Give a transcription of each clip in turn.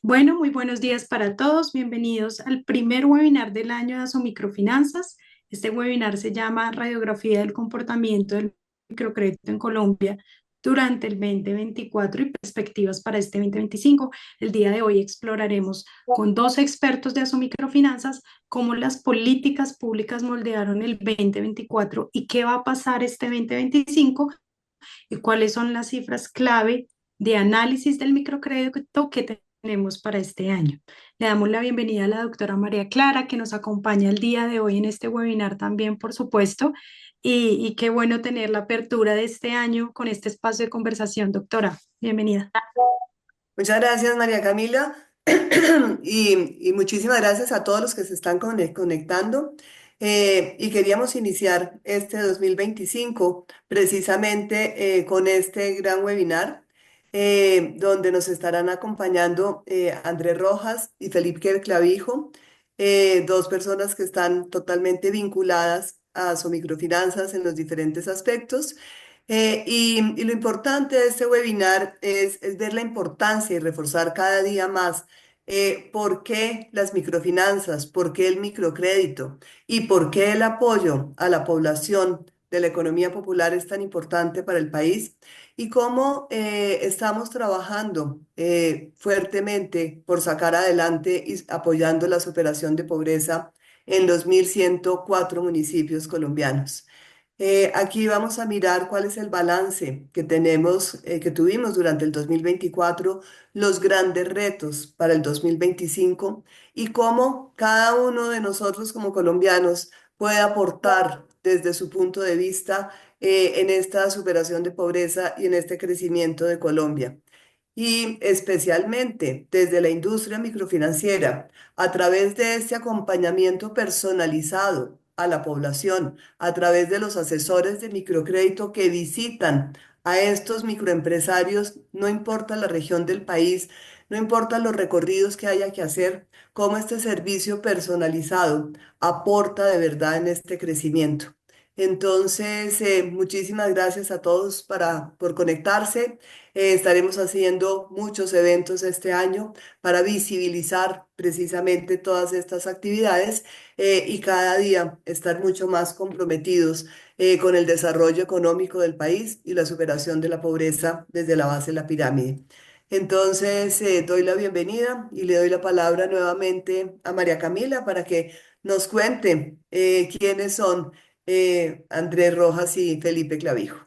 Bueno, muy buenos días para todos. Bienvenidos al primer webinar del año de Asomicrofinanzas. Este webinar se llama Radiografía del comportamiento del microcrédito en Colombia durante el 2024 y perspectivas para este 2025. El día de hoy exploraremos con dos expertos de Asomicrofinanzas cómo las políticas públicas moldearon el 2024 y qué va a pasar este 2025 y cuáles son las cifras clave de análisis del microcrédito que tenemos para este año. Le damos la bienvenida a la doctora María Clara, que nos acompaña el día de hoy en este webinar también, por supuesto, y qué bueno tener la apertura de este año con este espacio de conversación, doctora. Bienvenida. Muchas gracias, María Camila, y muchísimas gracias a todos los que se están conectando. Y queríamos iniciar este 2025 precisamente con este gran webinar, donde nos estarán acompañando Andrés Rojas y Felipe Clavijo, dos personas que están totalmente vinculadas a su microfinanzas en los diferentes aspectos. Y lo importante de este webinar es ver la importancia y reforzar cada día más por qué las microfinanzas, por qué el microcrédito y por qué el apoyo a la población de la economía popular es tan importante para el país y cómo estamos trabajando fuertemente por sacar adelante y apoyando la superación de pobreza en los 1.104 municipios colombianos. Aquí vamos a mirar cuál es el balance que tenemos, que tuvimos durante el 2024, los grandes retos para el 2025 y cómo cada uno de nosotros como colombianos puede aportar desde su punto de vista en esta superación de pobreza y en este crecimiento de Colombia. Y especialmente desde la industria microfinanciera, a través de este acompañamiento personalizado a la población, a través de los asesores de microcrédito que visitan a estos microempresarios, no importa la región del país, no importa los recorridos que haya que hacer, cómo este servicio personalizado aporta de verdad en este crecimiento. Entonces, muchísimas gracias a todos por conectarse. Estaremos haciendo muchos eventos este año para visibilizar precisamente todas estas actividades y cada día estar mucho más comprometidos con el desarrollo económico del país y la superación de la pobreza desde la base de la pirámide. Entonces, doy la bienvenida y le doy la palabra nuevamente a María Camila para que nos cuente quiénes son Andrés Rojas y Felipe Clavijo.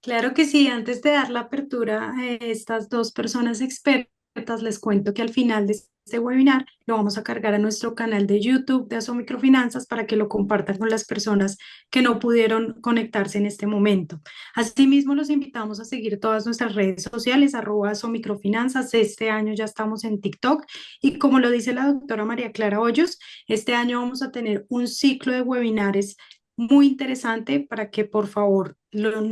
Claro que sí, antes de dar la apertura a estas dos personas expertas, les cuento que al final de este webinar lo vamos a cargar a nuestro canal de YouTube de Aso Microfinanzas para que lo compartan con las personas que no pudieron conectarse en este momento. Asimismo, los invitamos a seguir todas nuestras redes sociales, @Aso Microfinanzas. Este año ya estamos en TikTok y como lo dice la doctora María Clara Hoyos, este año vamos a tener un ciclo de webinares muy interesante para que por favor lo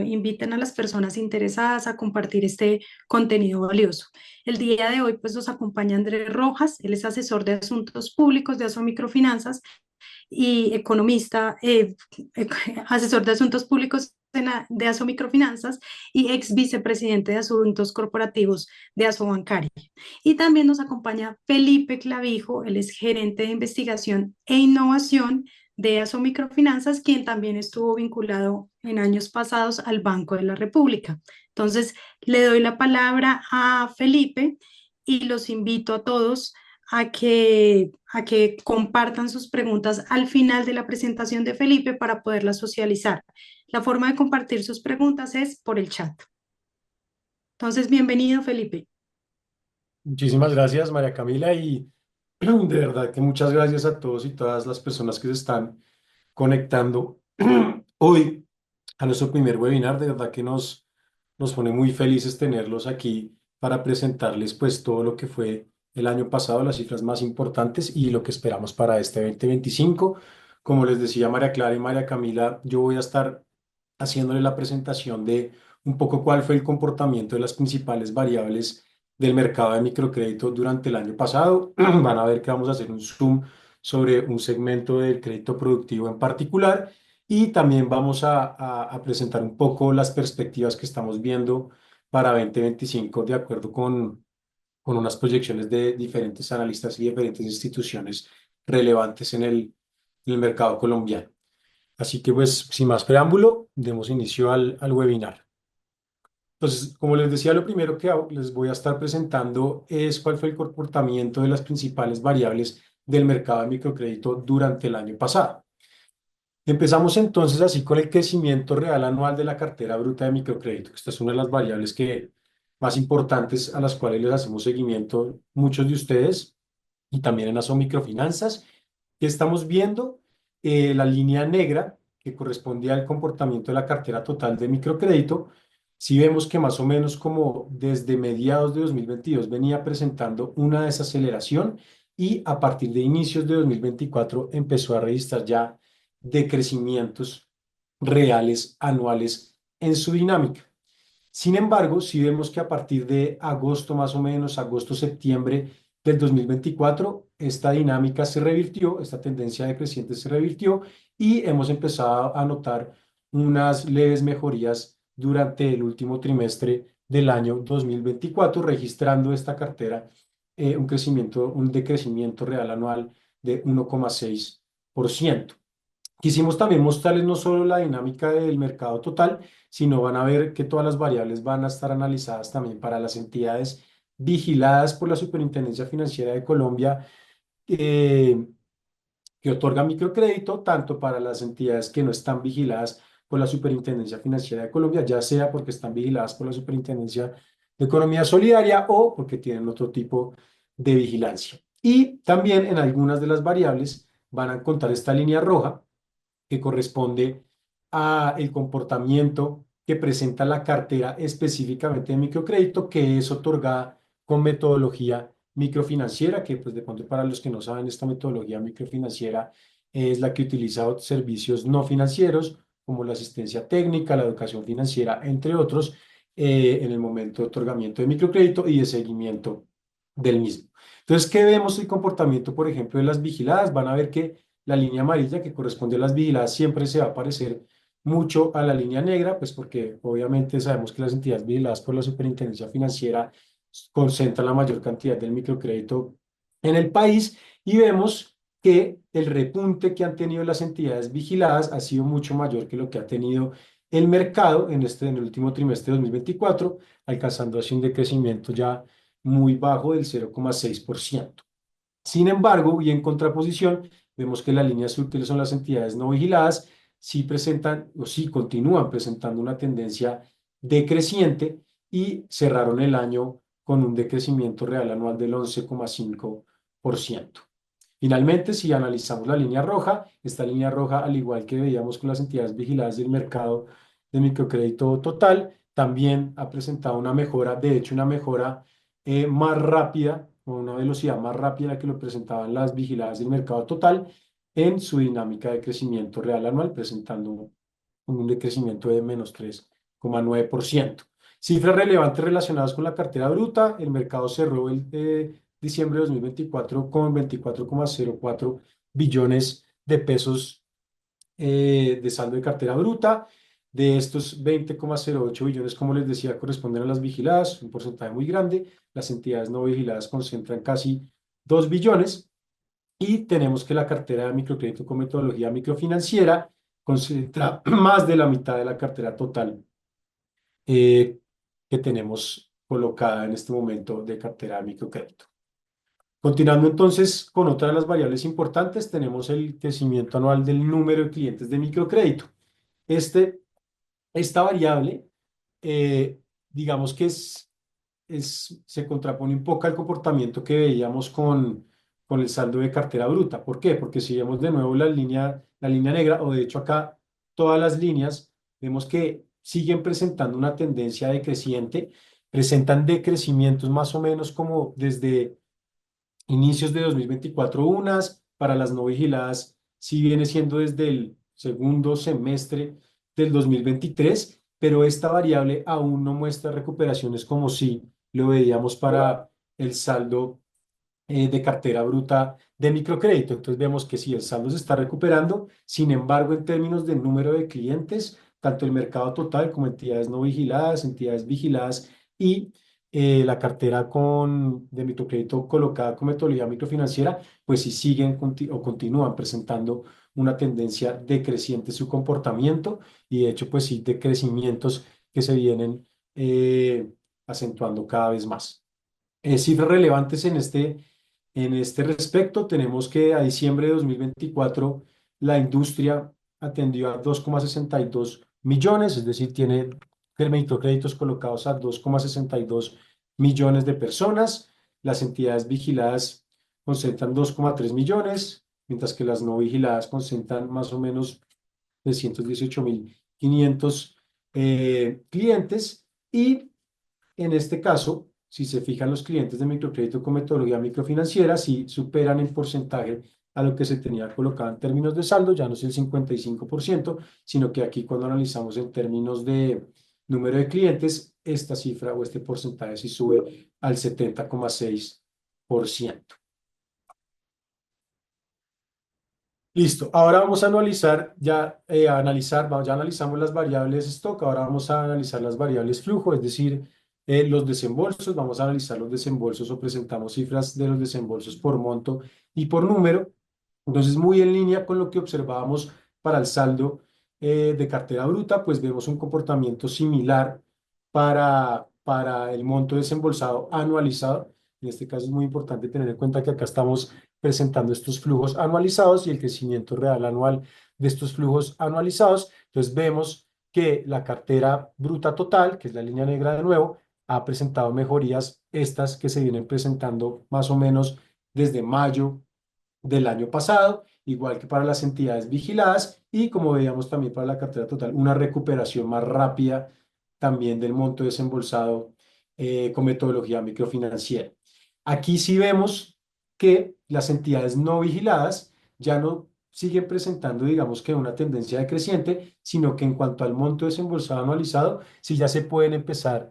inviten a las personas interesadas a compartir este contenido valioso. El día de hoy pues nos acompaña Andrés Rojas, él es asesor de asuntos públicos de Aso Microfinanzas y economista, asesor de asuntos públicos de Aso Microfinanzas y ex vicepresidente de asuntos corporativos de Aso Bancaria. Y también nos acompaña Felipe Clavijo, él es gerente de investigación e innovación de Aso Microfinanzas, quien también estuvo vinculado en años pasados al Banco de la República. Entonces, le doy la palabra a Felipe y los invito a todos a que compartan sus preguntas al final de la presentación de Felipe para poderlas socializar. La forma de compartir sus preguntas es por el chat. Entonces, bienvenido, Felipe. Muchísimas gracias, María Camila, y de verdad que muchas gracias a todos y todas las personas que se están conectando hoy a nuestro primer webinar. De verdad que nos pone muy felices tenerlos aquí para presentarles pues todo lo que fue el año pasado, las cifras más importantes y lo que esperamos para este 2025. Como les decía María Clara y María Camila, yo voy a estar haciéndole la presentación de un poco cuál fue el comportamiento de las principales variables del mercado de microcrédito durante el año pasado. Van a ver que vamos a hacer un zoom sobre un segmento del crédito productivo en particular y también vamos a presentar un poco las perspectivas que estamos viendo para 2025 de acuerdo con unas proyecciones de diferentes analistas y diferentes instituciones relevantes en el mercado colombiano. Así que pues sin más preámbulo, demos inicio al webinar. Entonces, como les decía, lo primero que les voy a estar presentando es cuál fue el comportamiento de las principales variables del mercado de microcrédito durante el año pasado. Empezamos entonces así con el crecimiento real anual de la cartera bruta de microcrédito. Esta es una de las variables más importantes a las cuales les hacemos seguimiento muchos de ustedes y también en ASO Microfinanzas. Que estamos viendo la línea negra que corresponde al comportamiento de la cartera total de microcrédito. Si vemos que más o menos como desde mediados de 2022 venía presentando una desaceleración y a partir de inicios de 2024 empezó a registrar ya decrecimientos reales anuales en su dinámica. Sin embargo, si vemos que a partir de agosto, más o menos, agosto-septiembre del 2024, esta dinámica se revirtió, esta tendencia decreciente se revirtió y hemos empezado a notar unas leves mejorías durante el último trimestre del año 2024, registrando esta cartera un decrecimiento real anual de 1,6%. Quisimos también mostrarles no solo la dinámica del mercado total, sino van a ver que todas las variables van a estar analizadas también para las entidades vigiladas por la Superintendencia Financiera de Colombia, eh, que otorga microcrédito, tanto para las entidades que no están vigiladas por la Superintendencia Financiera de Colombia, ya sea porque están vigiladas por la Superintendencia de Economía Solidaria o porque tienen otro tipo de vigilancia. Y también en algunas de las variables van a encontrar esta línea roja que corresponde a el comportamiento que presenta la cartera específicamente de microcrédito, que es otorgada con metodología microfinanciera, que pues de pronto para los que no saben, esta metodología microfinanciera es la que utiliza servicios no financieros como la asistencia técnica, la educación financiera, entre otros, en el momento de otorgamiento de microcrédito y de seguimiento del mismo. Entonces, ¿qué vemos el comportamiento, por ejemplo, de las vigiladas? Van a ver que la línea amarilla que corresponde a las vigiladas siempre se va a parecer mucho a la línea negra, pues porque obviamente sabemos que las entidades vigiladas por la Superintendencia Financiera concentran la mayor cantidad del microcrédito en el país y vemos que el repunte que han tenido las entidades vigiladas ha sido mucho mayor que lo que ha tenido el mercado en el último trimestre de 2024, alcanzando así un decrecimiento ya muy bajo del 0,6%. Sin embargo, y en contraposición, vemos que la línea azul, que son las entidades no vigiladas, sí presentan o sí continúan presentando una tendencia decreciente y cerraron el año con un decrecimiento real anual del 11,5%. Finalmente, si analizamos la línea roja, esta línea roja, al igual que veíamos con las entidades vigiladas del mercado de microcrédito total, también ha presentado una mejora, de hecho una mejora más rápida, con una velocidad más rápida que lo presentaban las vigiladas del mercado total en su dinámica de crecimiento real anual, presentando un decrecimiento de menos 3,9%. Cifras relevantes relacionadas con la cartera bruta: el mercado cerró el diciembre de 2024 con 24,04 billones de pesos de saldo de cartera bruta. De estos 20,08 billones, como les decía, corresponden a las vigiladas, un porcentaje muy grande. Las entidades no vigiladas concentran casi 2 billones. Y tenemos que la cartera de microcrédito con metodología microfinanciera concentra más de la mitad de la cartera total eh, que tenemos colocada en este momento de cartera de microcrédito. Continuando entonces con otra de las variables importantes, tenemos el crecimiento anual del número de clientes de microcrédito. Esta variable, eh, digamos que se contrapone un poco al comportamiento que veíamos con el saldo de cartera bruta. ¿Por qué? Porque si vemos de nuevo la línea negra, o de hecho acá todas las líneas, vemos que siguen presentando una tendencia decreciente, presentan decrecimientos más o menos como desde inicios de 2024 unas, para las no vigiladas sí viene siendo desde el segundo semestre del 2023, pero esta variable aún no muestra recuperaciones como si lo veíamos para el saldo de cartera bruta de microcrédito. Entonces vemos que sí, el saldo se está recuperando, sin embargo, en términos de número de clientes, tanto el mercado total como entidades no vigiladas, entidades vigiladas y la cartera de microcrédito colocada con metodología microfinanciera, pues sí siguen o continúan presentando una tendencia decreciente en su comportamiento y de hecho pues sí de crecimientos que se vienen acentuando cada vez más. Cifras relevantes en este respecto, tenemos que a diciembre de 2024 la industria atendió a 2,62 millones, es decir, tiene microcréditos colocados a 2,62 millones de personas. Las entidades vigiladas concentran 2,3 millones, mientras que las no vigiladas concentran más o menos 318.500 clientes. Y en este caso, si se fijan los clientes de microcrédito con metodología microfinanciera, sí superan en porcentaje a lo que se tenía colocado en términos de saldo, ya no es el 55%, sino que aquí cuando analizamos en términos de número de clientes, esta cifra o este porcentaje sí sube al 70,6%. Listo, ahora vamos a analizar, ya analizamos las variables stock, ahora vamos a analizar las variables flujo, es decir, los desembolsos, vamos a analizar los desembolsos o presentamos cifras de los desembolsos por monto y por número. Entonces, muy en línea con lo que observábamos para el saldo de cartera bruta, pues vemos un comportamiento similar para el monto desembolsado anualizado. En este caso es muy importante tener en cuenta que acá estamos presentando estos flujos anualizados y el crecimiento real anual de estos flujos anualizados. Entonces vemos que la cartera bruta total, que es la línea negra de nuevo, ha presentado mejorías, estas que se vienen presentando más o menos desde mayo del año pasado, igual que para las entidades vigiladas y como veíamos también para la cartera total, una recuperación más rápida también del monto desembolsado con metodología microfinanciera. Aquí sí vemos que las entidades no vigiladas ya no siguen presentando, digamos que una tendencia decreciente, sino que en cuanto al monto desembolsado anualizado, sí ya se pueden empezar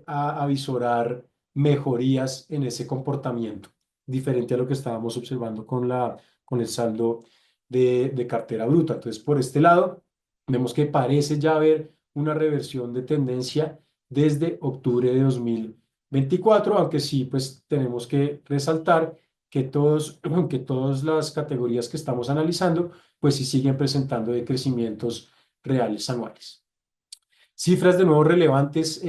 a visorar mejorías en ese comportamiento diferente a lo que estábamos observando con el saldo de cartera bruta. Entonces, por este lado, vemos que parece ya haber una reversión de tendencia desde octubre de 2024, aunque sí, pues tenemos que resaltar que todas las categorías que estamos analizando, pues sí siguen presentando decrecimientos reales anuales. Cifras de nuevo relevantes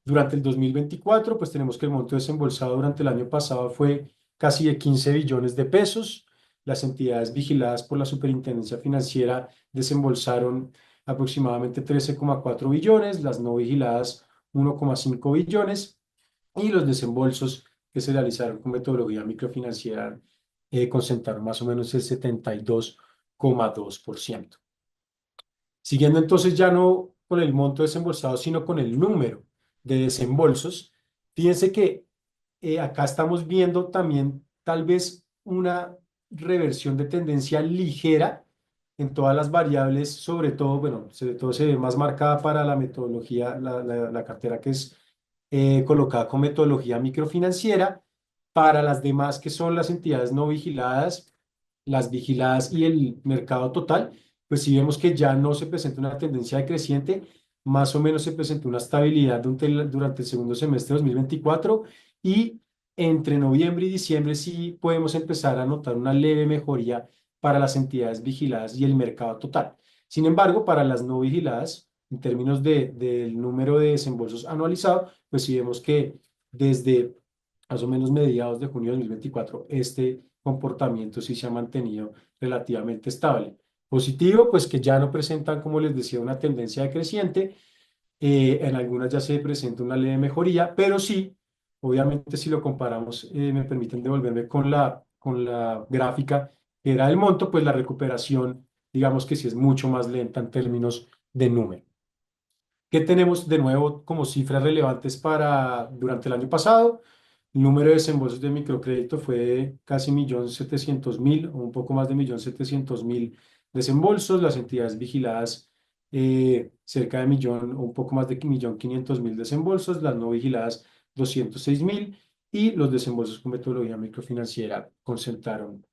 durante el 2024, pues tenemos que el monto desembolsado durante el año pasado fue casi de 15 billones de pesos. Las entidades vigiladas por la Superintendencia Financiera desembolsaron aproximadamente 13,4 billones, las no vigiladas 1,5 billones y los desembolsos que se realizaron con metodología microfinanciera concentraron más o menos el 72,2%. Siguiendo entonces ya no con el monto desembolsado, sino con el número de desembolsos, fíjense que acá estamos viendo también tal vez una reversión de tendencia ligera en todas las variables, sobre todo, bueno, sobre todo se ve más marcada para la metodología, la cartera que es colocada con metodología microfinanciera, para las demás que son las entidades no vigiladas, las vigiladas y el mercado total pues si vemos que ya no se presenta una tendencia decreciente, más o menos se presentó una estabilidad durante el segundo semestre de 2024 y entre noviembre y diciembre sí podemos empezar a notar una leve mejoría para las entidades vigiladas y el mercado total. Sin embargo, para las no vigiladas, en términos del número de desembolsos anualizado, pues sí vemos que desde más o menos mediados de junio de 2024 este comportamiento sí se ha mantenido relativamente estable. Positivo, pues que ya no presentan, como les decía, una tendencia decreciente. En algunas ya se presenta una leve mejoría, pero sí, obviamente si lo comparamos, me permiten devolverme con la gráfica que era el monto, pues la recuperación, digamos que sí es mucho más lenta en términos de número. ¿Qué tenemos de nuevo como cifras relevantes para durante el año pasado? El número de desembolsos de microcrédito fue de casi 1.700.000 o un poco más de 1.700.000 desembolsos. Las entidades vigiladas cerca de millón o un poco más de 1.500.000 desembolsos. Las no vigiladas 206.000 y los desembolsos con metodología microfinanciera concentraron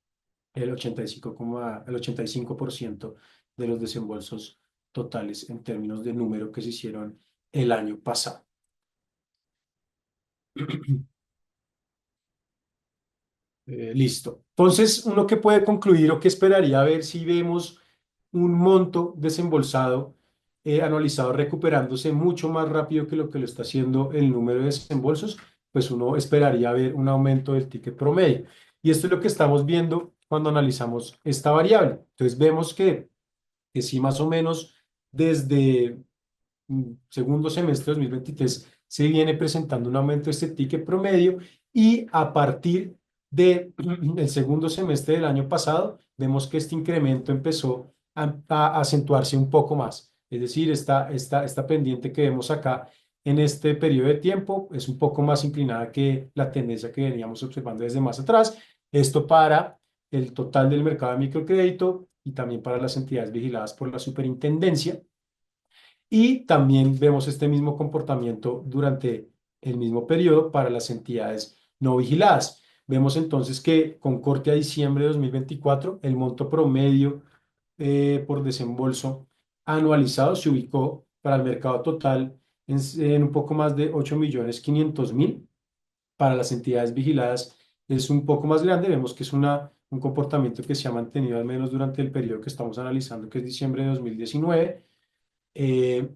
el 85% de los desembolsos totales en términos de número que se hicieron el año pasado. Listo. Entonces, uno que puede concluir o que esperaría ver si vemos un monto desembolsado anualizado recuperándose mucho más rápido que lo está haciendo el número de desembolsos, pues uno esperaría ver un aumento del ticket promedio. Y esto es lo que estamos viendo cuando analizamos esta variable. Entonces, vemos que sí, más o menos desde segundo semestre de 2023 se viene presentando un aumento de este ticket promedio y a partir del segundo semestre del año pasado vemos que este incremento empezó a acentuarse un poco más. Es decir, esta pendiente que vemos acá en este periodo de tiempo es un poco más inclinada que la tendencia que veníamos observando desde más atrás. Esto para el total del mercado de microcrédito y también para las entidades vigiladas por la superintendencia. Y también vemos este mismo comportamiento durante el mismo periodo para las entidades no vigiladas. Vemos entonces que con corte a diciembre de 2024, el monto promedio por desembolso anualizado se ubicó para el mercado total en un poco más de 8.500.000. Para las entidades vigiladas es un poco más grande. Vemos que es un comportamiento que se ha mantenido al menos durante el periodo que estamos analizando, que es diciembre de 2019. Eh,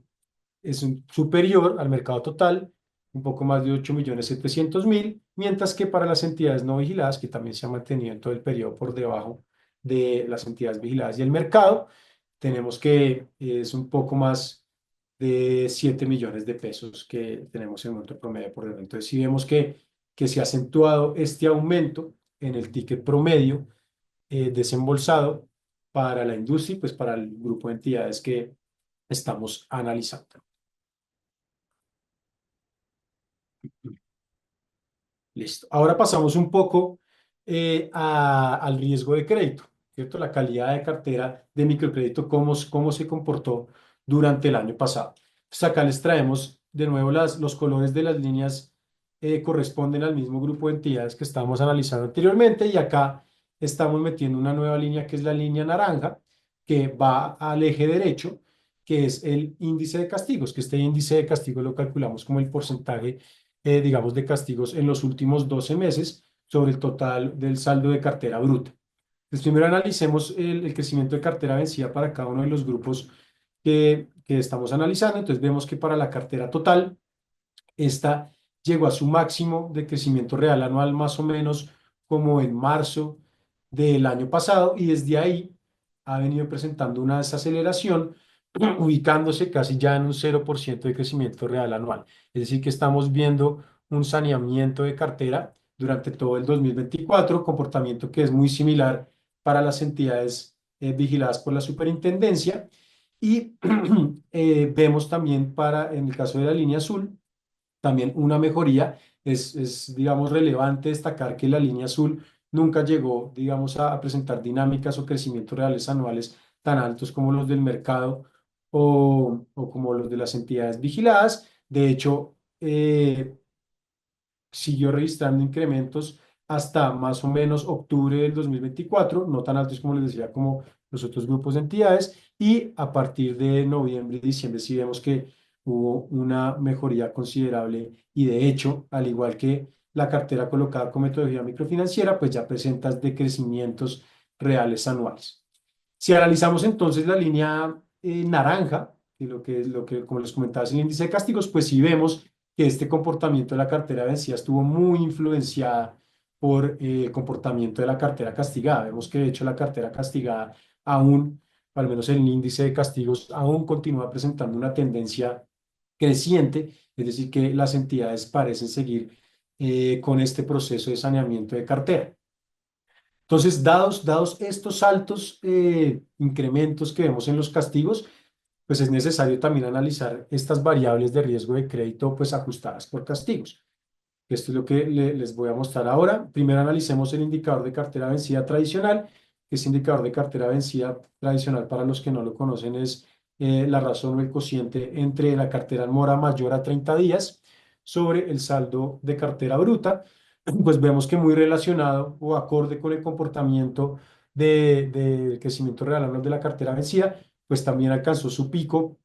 es superior al mercado total, un poco más de 8.700.000, mientras que para las entidades no vigiladas, que también se ha mantenido en todo el periodo por debajo de las entidades vigiladas y el mercado, tenemos que es un poco más de 7 millones de pesos que tenemos en monto promedio por debajo. Entonces, si vemos que se ha acentuado este aumento en el ticket promedio desembolsado para la industria, pues para el grupo de entidades que estamos analizando. Listo. Ahora pasamos un poco al riesgo de crédito, ¿cierto? La calidad de cartera de microcrédito, cómo se comportó durante el año pasado. Entonces acá les traemos de nuevo los colores de las líneas corresponden al mismo grupo de entidades que estábamos analizando anteriormente y acá estamos metiendo una nueva línea que es la línea naranja que va al eje derecho, que es el índice de castigos, que este índice de castigos lo calculamos como el porcentaje digamos, de castigos en los últimos 12 meses sobre el total del saldo de cartera bruta. Entonces, primero analicemos el crecimiento de cartera vencida para cada uno de los grupos que estamos analizando. Entonces, vemos que para la cartera total, esta llegó a su máximo de crecimiento real anual más o menos como en marzo del año pasado y desde ahí ha venido presentando una desaceleración ubicándose casi ya en un 0% de crecimiento real anual. Es decir, que estamos viendo un saneamiento de cartera durante todo el 2024, comportamiento que es muy similar para las entidades vigiladas por la superintendencia. Y vemos también en el caso de la línea azul, también una mejoría. Digamos, relevante destacar que la línea azul nunca llegó, digamos, a presentar dinámicas o crecimientos reales anuales tan altos como los del mercado o como los de las entidades vigiladas. De hecho, siguió registrando incrementos hasta más o menos octubre del 2024, no tan altos como les decía, como los otros grupos de entidades, y a partir de noviembre y diciembre sí vemos que hubo una mejoría considerable y de hecho, al igual que la cartera colocada con metodología microfinanciera, pues ya presenta decrecimientos reales anuales. Si analizamos entonces la línea naranja, y como les comentaba, es el índice de castigos, pues sí vemos que este comportamiento de la cartera vencida estuvo muy influenciada por el comportamiento de la cartera castigada. Vemos que de hecho la cartera castigada aún, al menos el índice de castigos, aún continúa presentando una tendencia creciente, es decir, que las entidades parecen seguir con este proceso de saneamiento de cartera. Entonces, dados estos altos incrementos que vemos en los castigos, pues es necesario también analizar estas variables de riesgo de crédito pues ajustadas por castigos. Esto es lo que les voy a mostrar ahora. Primero analicemos el indicador de cartera vencida tradicional. Ese indicador de cartera vencida tradicional, para los que no lo conocen, es la razón o el cociente entre la cartera en mora mayor a 30 días sobre el saldo de cartera bruta. Pues vemos que muy relacionado o acorde con el comportamiento del crecimiento real anual de la cartera vencida, pues también alcanzó su pico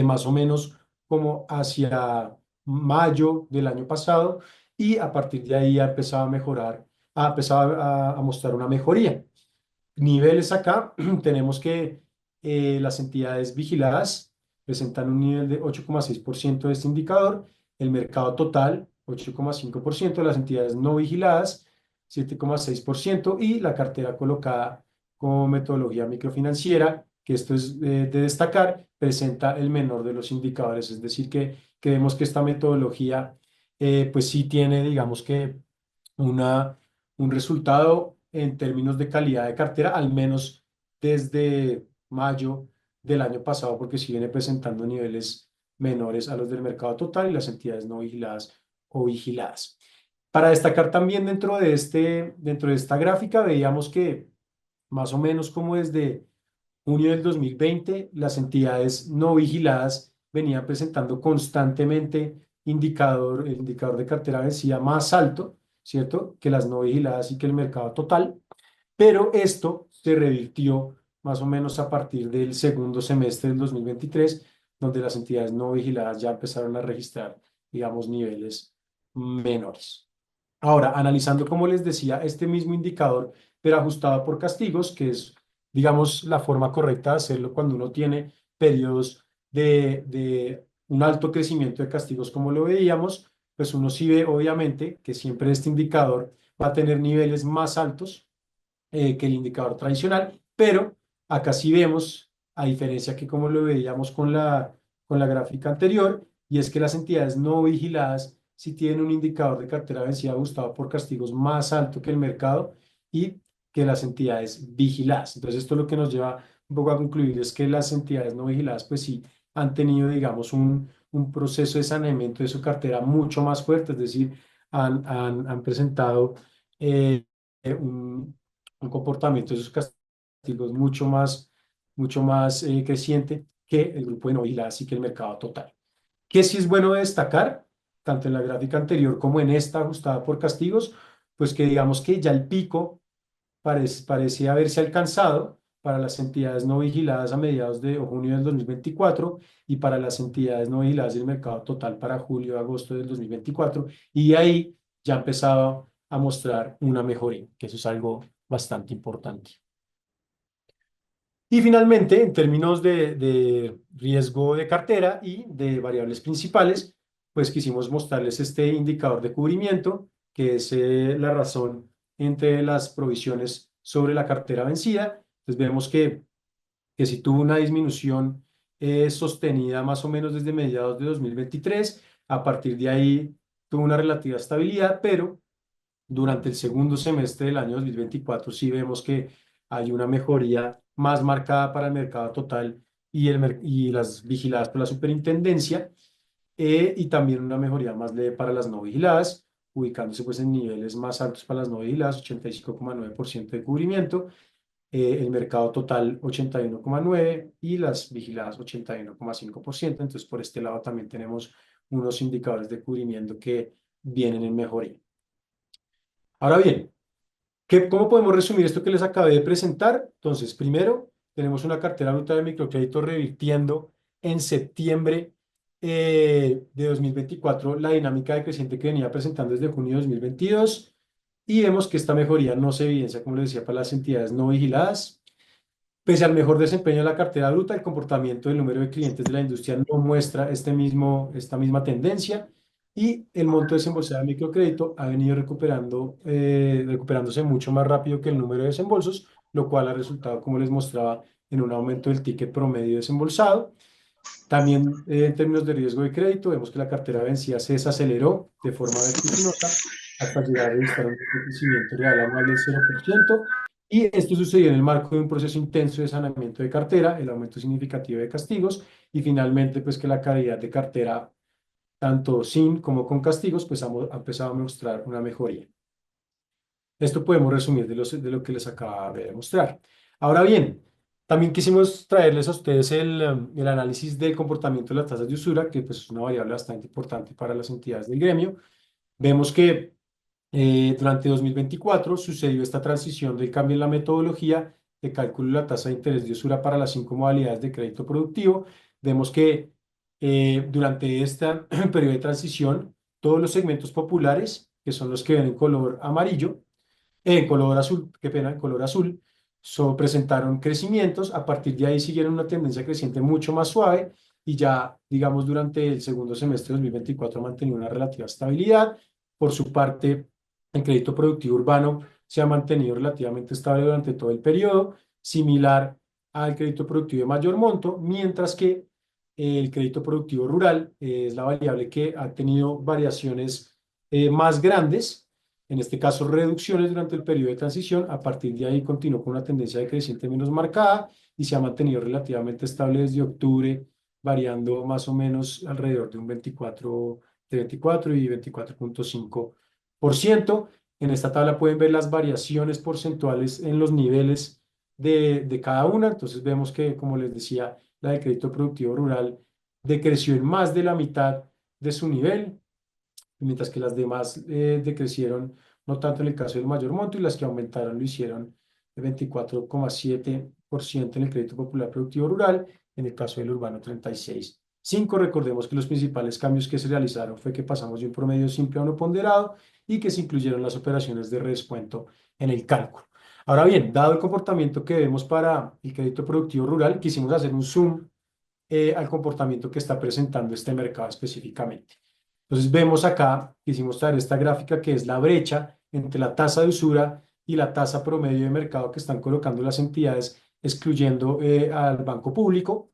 más o menos como hacia mayo del año pasado y a partir de ahí ha empezado a mejorar, ha empezado a mostrar una mejoría. Niveles acá, tenemos que las entidades vigiladas presentan un nivel de 8,6% de este indicador, el mercado total 8,5%, las entidades no vigiladas 7,6% y la cartera colocada como metodología microfinanciera, que esto es de destacar, presenta el menor de los indicadores, es decir, que vemos que esta metodología pues sí tiene, digamos que una, un resultado en términos de calidad de cartera, al menos desde mayo del año pasado, porque sí viene presentando niveles menores a los del mercado total y las entidades no vigiladas o vigiladas. Para destacar también dentro de esta gráfica, veíamos que más o menos como desde junio del 2020, las entidades no vigiladas venían presentando constantemente el indicador de cartera vencida más alto, ¿cierto? Que las no vigiladas y que el mercado total, pero esto se revirtió más o menos a partir del segundo semestre del 2023, donde las entidades no vigiladas ya empezaron a registrar, digamos, niveles menores. Ahora, analizando, como les decía, este mismo indicador, pero ajustado por castigos, que es, digamos, la forma correcta de hacerlo cuando uno tiene periodos de un alto crecimiento de castigos, como lo veíamos, pues uno sí ve, obviamente, que siempre este indicador va a tener niveles más altos que el indicador tradicional, pero acá sí vemos, a diferencia que como lo veíamos con la gráfica anterior, y es que las entidades no vigiladas sí tienen un indicador de cartera vencida ajustado por castigos más alto que el mercado y que las entidades vigiladas. Entonces esto lo que nos lleva un poco a concluir es que las entidades no vigiladas pues sí han tenido, digamos, un proceso de saneamiento de su cartera mucho más fuerte, es decir, han presentado eh, un, un comportamiento de sus castigos mucho más creciente que el grupo de no vigiladas y que el mercado total. ¿Qué sí es bueno destacar, tanto en la gráfica anterior como en esta ajustada por castigos? Pues que digamos que ya el pico parecía haberse alcanzado para las entidades no vigiladas a mediados de junio del 2024 y para las entidades no vigiladas del mercado total para julio-agosto del 2024 y de ahí ya empezaba a mostrar una mejoría, que eso es algo bastante importante. Y finalmente, en términos de riesgo de cartera y de variables principales, pues quisimos mostrarles este indicador de cubrimiento, que es la razón entre las provisiones sobre la cartera vencida. Entonces vemos que si tuvo una disminución sostenida más o menos desde mediados de 2023, a partir de ahí tuvo una relativa estabilidad, pero durante el segundo semestre del año 2024 sí vemos que hay una mejoría más marcada para el mercado total y las vigiladas por la superintendencia, y también una mejoría más leve para las no vigiladas, ubicándose pues en niveles más altos para las no vigiladas, 85,9% de cubrimiento, el mercado total 81,9% y las vigiladas 81,5%. Entonces, por este lado también tenemos unos indicadores de cubrimiento que vienen en mejoría. Ahora bien, ¿cómo podemos resumir esto que les acabé de presentar? Entonces, primero, tenemos una cartera bruta de microcrédito revirtiendo en septiembre de 2024 la dinámica decreciente que venía presentando desde junio de 2022 y vemos que esta mejoría no se evidencia, como les decía, para las entidades no vigiladas. Pese al mejor desempeño de la cartera bruta, el comportamiento del número de clientes de la industria no muestra esta misma tendencia y el monto desembolsado de microcrédito ha venido recuperándose mucho más rápido que el número de desembolsos, lo cual ha resultado, como les mostraba, en un aumento del ticket promedio desembolsado. También en términos de riesgo de crédito, vemos que la cartera vencida se desaceleró de forma vertiginosa hasta llegar a registrar un crecimiento real anual del 0%. Y esto sucedió en el marco de un proceso intenso de saneamiento de cartera, el aumento significativo de castigos y finalmente pues que la calidad de cartera, tanto sin como con castigos, pues ha empezado a mostrar una mejoría. Esto podemos resumir de lo que les acabo de mostrar. Ahora bien, también quisimos traerles a ustedes el análisis del comportamiento de las tasas de usura, que pues, es una variable bastante importante para las entidades del gremio. Vemos que durante 2024 sucedió esta transición del cambio en la metodología de cálculo de la tasa de interés de usura para las 5 modalidades de crédito productivo. Vemos que Durante este periodo de transición, todos los segmentos populares, que son los que ven en color amarillo, en color azul, qué pena, en color azul, presentaron crecimientos. A partir de ahí siguieron una tendencia creciente mucho más suave y ya, digamos, durante el segundo semestre de 2024 ha mantenido una relativa estabilidad. Por su parte, el crédito productivo urbano se ha mantenido relativamente estable durante todo el periodo, similar al crédito productivo de mayor monto, mientras que el crédito productivo rural es la variable que ha tenido variaciones más grandes, en este caso reducciones durante el periodo de transición. A partir de ahí continuó con una tendencia decreciente menos marcada y se ha mantenido relativamente estable desde octubre, variando más o menos alrededor de un 24 y 24,5%. En esta tabla pueden ver las variaciones porcentuales en los niveles de cada una. Entonces vemos que, como les decía, la de crédito productivo rural decreció en más de la mitad de su nivel, mientras que las demás decrecieron no tanto en el caso del mayor monto, y las que aumentaron lo hicieron de 24,7% en el crédito popular productivo rural, en el caso del urbano 36,5%. Recordemos que los principales cambios que se realizaron fue que pasamos de un promedio simple a uno ponderado y que se incluyeron las operaciones de redescuento en el cálculo. Ahora bien, dado el comportamiento que vemos para el crédito productivo rural, quisimos hacer un zoom al comportamiento que está presentando este mercado específicamente. Entonces vemos acá, quisimos traer esta gráfica que es la brecha entre la tasa de usura y la tasa promedio de mercado que están colocando las entidades, excluyendo al banco público,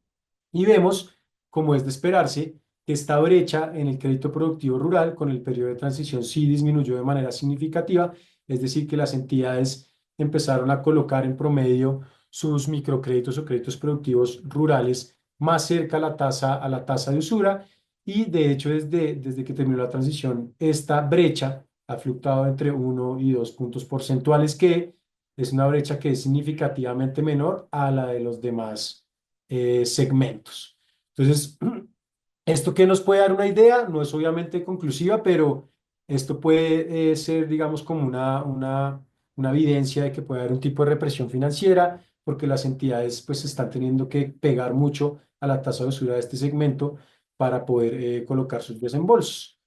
y vemos, como es de esperarse, que esta brecha en el crédito productivo rural con el periodo de transición sí disminuyó de manera significativa, es decir, que las entidades empezaron a colocar en promedio sus microcréditos o créditos productivos rurales más cerca a la tasa de usura, y de hecho desde que terminó la transición esta brecha ha fluctuado entre 1 y 2 puntos porcentuales, que es una brecha que es significativamente menor a la de los demás segmentos. Entonces, esto que nos puede dar una idea, no es obviamente conclusiva, pero esto puede ser, digamos, como una evidencia de que puede haber un tipo de represión financiera, porque las entidades pues están teniendo que pegar mucho a la tasa de usura de este segmento para poder colocar sus desembolsos.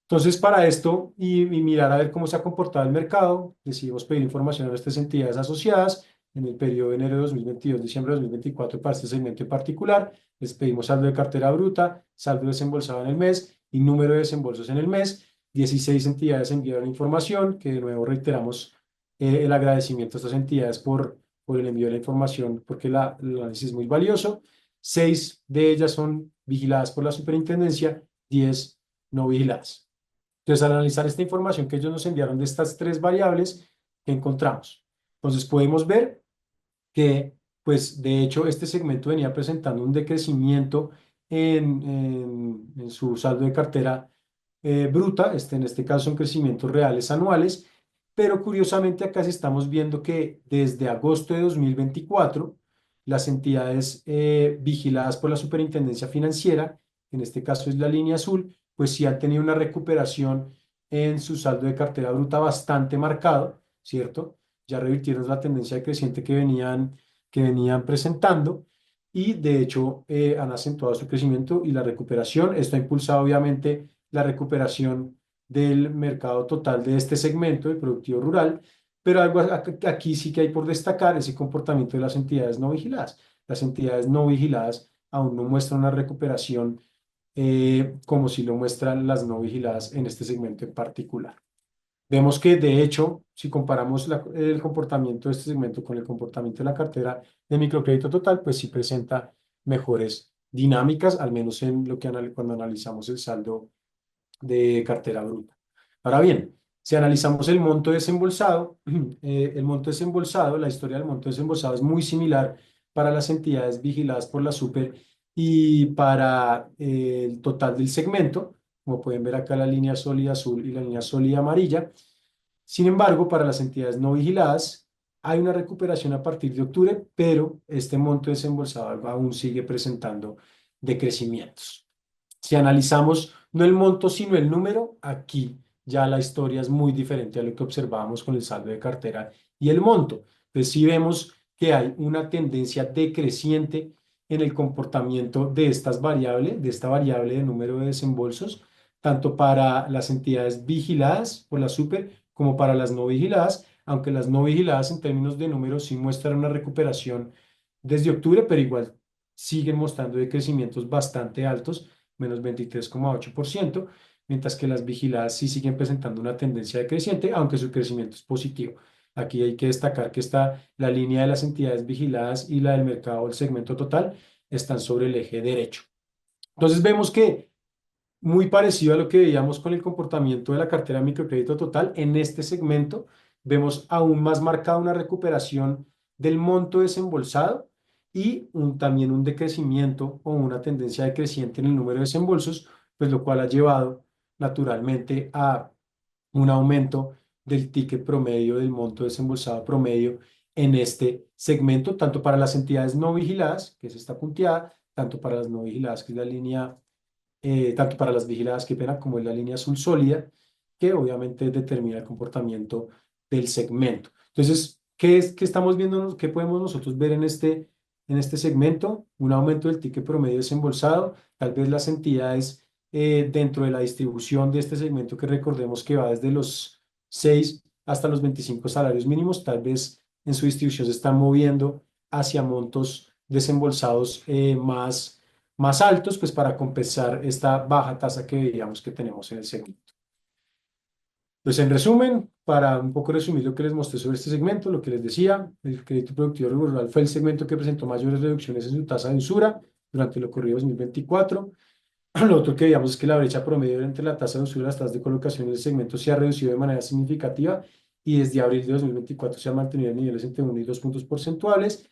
Entonces, para esto y mirar a ver cómo se ha comportado el mercado, decidimos pedir información a nuestras entidades asociadas en el periodo de enero de 2022, diciembre de 2024, para este segmento en particular. Les pedimos saldo de cartera bruta, saldo desembolsado en el mes y número de desembolsos en el mes. 16 entidades enviaron información, que de nuevo reiteramos el agradecimiento a estas entidades por el envío de la información, porque el análisis es muy valioso. 6 de ellas son vigiladas por la superintendencia, 10 no vigiladas. Entonces, al analizar esta información que ellos nos enviaron de estas tres variables, ¿qué encontramos? Entonces, podemos ver que, pues, de hecho, este segmento venía presentando un decrecimiento en su saldo de cartera bruta, en este caso son crecimientos reales anuales, pero curiosamente acá sí estamos viendo que desde agosto de 2024, las entidades vigiladas por la Superintendencia Financiera, en este caso es la línea azul, pues sí han tenido una recuperación en su saldo de cartera bruta bastante marcado, ¿cierto? Ya revirtieron la tendencia creciente que venían presentando, y de hecho han acentuado su crecimiento y la recuperación. Esto ha impulsado obviamente la recuperación del mercado total de este segmento de productivo rural, pero algo aquí sí que hay por destacar ese comportamiento de las entidades no vigiladas. Las entidades no vigiladas aún no muestran una recuperación como si lo muestran las no vigiladas en este segmento en particular. Vemos que, de hecho, si comparamos el comportamiento de este segmento con el comportamiento de la cartera de microcrédito total, pues sí presenta mejores dinámicas, al menos en lo que cuando analizamos el saldo de cartera bruta. Ahora bien, si analizamos el monto desembolsado, la historia del monto desembolsado es muy similar para las entidades vigiladas por la Super y para el total del segmento, como pueden ver acá la línea sólida azul y la línea sólida amarilla. Sin embargo, para las entidades no vigiladas, hay una recuperación a partir de octubre, pero este monto desembolsado aún sigue presentando decrecimientos. Si analizamos no el monto, sino el número, aquí ya la historia es muy diferente a lo que observábamos con el saldo de cartera y el monto. Entonces, sí vemos que hay una tendencia decreciente en el comportamiento de estas variables, de esta variable de número de desembolsos, tanto para las entidades vigiladas por la super como para las no vigiladas, aunque las no vigiladas en términos de números sí muestran una recuperación desde octubre, pero igual siguen mostrando de crecimientos bastante altos, menos 23,8%, mientras que las vigiladas sí siguen presentando una tendencia decreciente, aunque su crecimiento es positivo. Aquí hay que destacar que la línea de las entidades vigiladas y la del mercado del segmento total están sobre el eje derecho. Entonces vemos que muy parecido a lo que veíamos con el comportamiento de la cartera de microcrédito total, en este segmento vemos aún más marcada una recuperación del monto desembolsado y también un decrecimiento o una tendencia decreciente en el número de desembolsos, pues lo cual ha llevado naturalmente a un aumento del ticket promedio, del monto desembolsado promedio en este segmento, tanto para las entidades no vigiladas, que es esta punteada, tanto para las no vigiladas, que es la línea tanto para las vigiladas, qué pena, como es la línea azul sólida, que obviamente determina el comportamiento del segmento. Entonces, ¿qué estamos viendo? ¿Qué podemos nosotros ver en este segmento? Un aumento del ticket promedio desembolsado, tal vez las entidades dentro de la distribución de este segmento, que recordemos que va desde los 6 hasta los 25 salarios mínimos, tal vez en su distribución se están moviendo hacia montos desembolsados más altos, pues para compensar esta baja tasa que veíamos que tenemos en el segmento. Pues en resumen, para un poco resumir lo que les mostré sobre este segmento, lo que les decía, el crédito productivo rural fue el segmento que presentó mayores reducciones en su tasa de usura durante el ocurrido 2024. Lo otro que veíamos es que la brecha promedio entre la tasa de usura y las tasas de colocación en el segmento se ha reducido de manera significativa y desde abril de 2024 se ha mantenido en niveles entre 1 y 2 puntos porcentuales,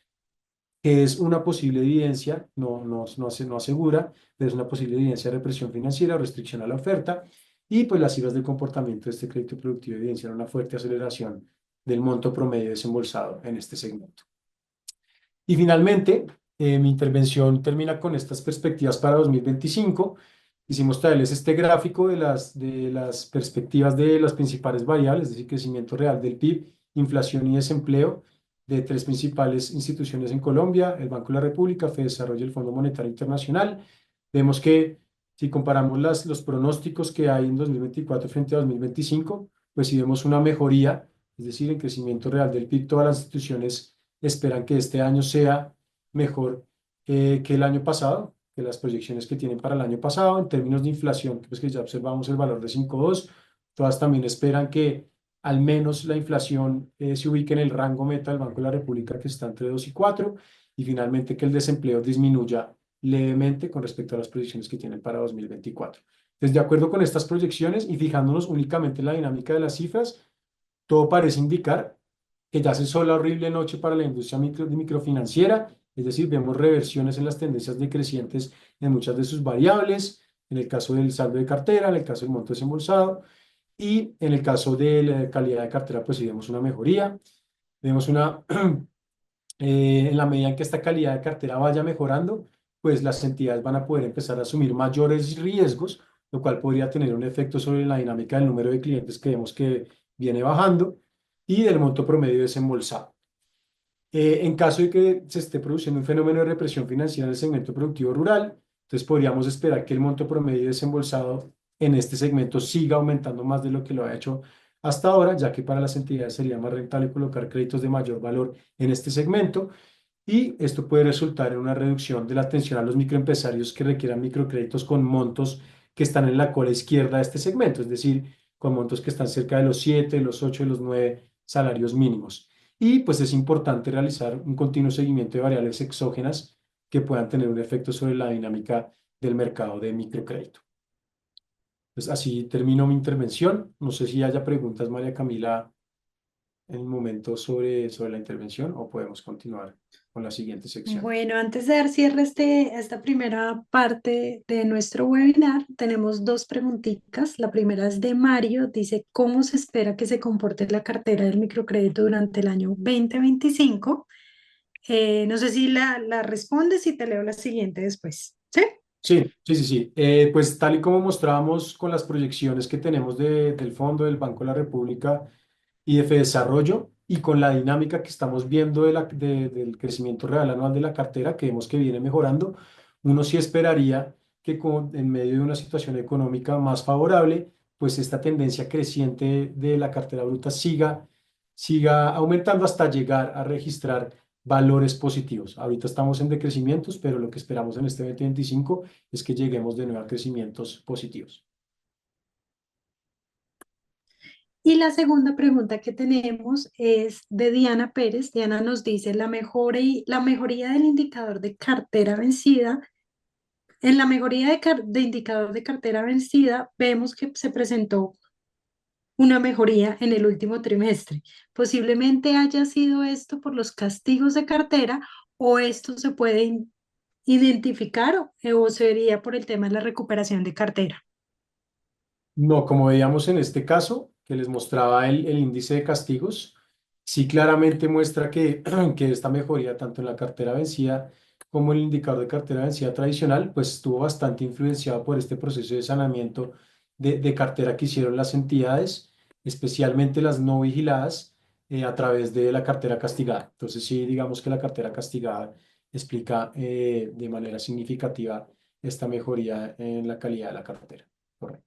que es una posible evidencia, no asegura, pero es una posible evidencia de represión financiera o restricción a la oferta, y pues las cifras del comportamiento de este crédito productivo evidencian una fuerte aceleración del monto promedio desembolsado en este segmento. Y finalmente, mi intervención termina con estas perspectivas para 2025. Hicimos traerles este gráfico de las perspectivas de las principales variables, es decir, crecimiento real del PIB, inflación y desempleo de tres principales instituciones en Colombia, el Banco de la República, Fedesarrollo y el Fondo Monetario Internacional. Vemos que si comparamos los pronósticos que hay en 2024 frente a 2025, pues si vemos una mejoría, es decir, en crecimiento real del PIB, todas las instituciones esperan que este año sea mejor que el año pasado, que las proyecciones que tienen para el año pasado. En términos de inflación, pues que ya observamos el valor de 5,2, todas también esperan que al menos la inflación se ubique en el rango meta del Banco de la República, que está entre 2 y 4, y finalmente que el desempleo disminuya levemente con respecto a las proyecciones que tienen para 2024. Entonces, de acuerdo con estas proyecciones y fijándonos únicamente en la dinámica de las cifras, todo parece indicar que ya cesó la horrible noche para la industria microfinanciera, es decir, vemos reversiones en las tendencias decrecientes en muchas de sus variables, en el caso del saldo de cartera, en el caso del monto desembolsado, y en el caso de la calidad de cartera, pues sí vemos una mejoría, vemos en la medida en que esta calidad de cartera vaya mejorando, pues las entidades van a poder empezar a asumir mayores riesgos, lo cual podría tener un efecto sobre la dinámica del número de clientes que vemos que viene bajando y del monto promedio desembolsado. En caso de que se esté produciendo un fenómeno de represión financiera en el segmento productivo rural, entonces podríamos esperar que el monto promedio desembolsado en este segmento siga aumentando más de lo que lo ha hecho hasta ahora, ya que para las entidades sería más rentable colocar créditos de mayor valor en este segmento, y esto puede resultar en una reducción de la atención a los microempresarios que requieran microcréditos con montos que están en la cola izquierda de este segmento, es decir, con montos que están cerca de los 7, los 8 y los 9 salarios mínimos. Y pues es importante realizar un continuo seguimiento de variables exógenas que puedan tener un efecto sobre la dinámica del mercado de microcrédito. Pues así termino mi intervención. No sé si haya preguntas, María Camila, en el momento sobre la intervención, o podemos continuar con la siguiente sección. Bueno, antes de dar cierre a esta primera parte de nuestro webinar, tenemos dos preguntitas. La primera es de Mario, dice, ¿cómo se espera que se comporte la cartera del microcrédito durante el año 2025? No sé si la respondes y te leo la siguiente después. ¿Sí? Sí, sí, sí, sí. Pues tal y como mostrábamos con las proyecciones que tenemos del Fondo del Banco de la República, y de desarrollo, y con la dinámica que estamos viendo del crecimiento real anual de la cartera, que vemos que viene mejorando, uno sí esperaría que en medio de una situación económica más favorable, pues esta tendencia creciente de la cartera bruta siga aumentando hasta llegar a registrar valores positivos. Ahorita estamos en decrecimientos, pero lo que esperamos en este 2025 es que lleguemos de nuevo a crecimientos positivos. Y la segunda pregunta que tenemos es de Diana Pérez. Diana nos dice, la mejoría del indicador de cartera vencida. En la mejoría de indicador de cartera vencida, vemos que se presentó una mejoría en el último trimestre. Posiblemente haya sido esto por los castigos de cartera o esto se puede identificar o sería por el tema de la recuperación de cartera. No, como veíamos en este caso, que les mostraba el índice de castigos, sí claramente muestra que esta mejoría, tanto en la cartera vencida como el indicador de cartera vencida tradicional, pues estuvo bastante influenciado por este proceso de sanamiento de cartera que hicieron las entidades, especialmente las no vigiladas, a través de la cartera castigada. Entonces sí, digamos que la cartera castigada explica de manera significativa esta mejoría en la calidad de la cartera. Correcto.